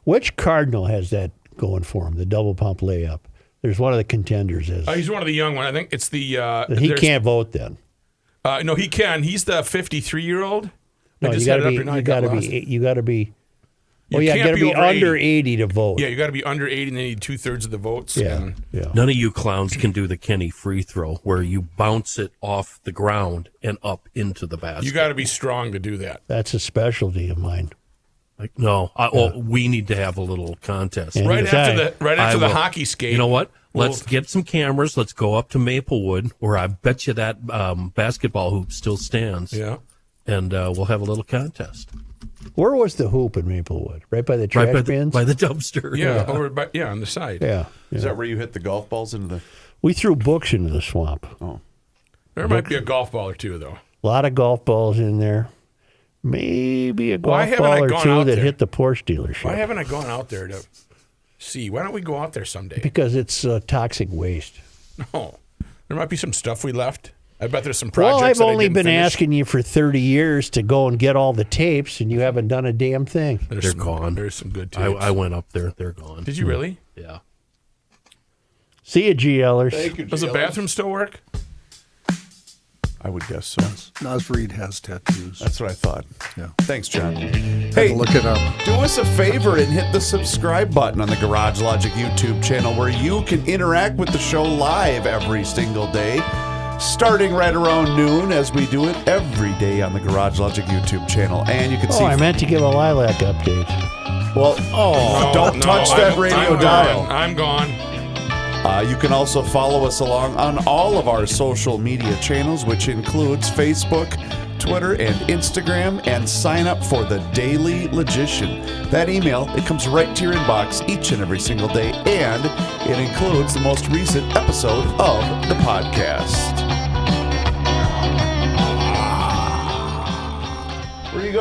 Which Cardinal has that going for him, the double pump layup? There's one of the contenders. He's one of the young ones. I think it's the... he can't vote then. No, he can. He's the 53-year-old. No, you got to be. You got to be. You got to be. Oh yeah, you got to be under 80 to vote. Yeah, you got to be under 80, and they need 2/3 of the votes. Yeah. None of you clowns can do the Kenny free throw where you bounce it off the ground and up into the basket. You got to be strong to do that. That's a specialty of mine. Like, no, we need to have a little contest. And Right after the hockey skate. You know what? Let's get some cameras. Let's go up to Maplewood, where I bet you that basketball hoop still stands. Yeah. And we'll have a little contest. Where was the hoop in Maplewood? Right by the trash bins? By the dumpster. Yeah, over by, on the side. Yeah. Is that where you hit the golf balls into the... We threw books into the swamp. Oh. There might be a golf ball or two, though. A lot of golf balls in there. Maybe a golf ball or two that hit the Porsche dealership. Why haven't I gone out there to see? Why don't we go out there someday? Because it's toxic waste. No. There might be some stuff we left. I bet there's some projects. Well, I've that only I didn't been finish. asking you for 30 years to go and get all the tapes, and you haven't done a damn thing. They're gone. There's some good tapes. I went up there. They're gone. Did you really? Yeah. See you, GLers. Thank you, Does the bathroom still work? I would guess so. Naz Reid has tattoos. That's what I thought. Yeah. Thanks, John. Hey, Hey, look it up. do us a favor and hit the subscribe button on the Garage Logic YouTube channel where you can interact with the show live every single day, starting right around noon as we do it every day on the Garage Logic YouTube channel. And you can see... I meant to give a lilac update. Well, don't touch that radio dial. I'm gone. You can also follow us along on all of our social media channels, which includes Facebook, Twitter, and Instagram, and sign up for the Daily Logician. That email, it comes right to your inbox each and every single day, and it includes the most recent episode of the podcast. Where are you going?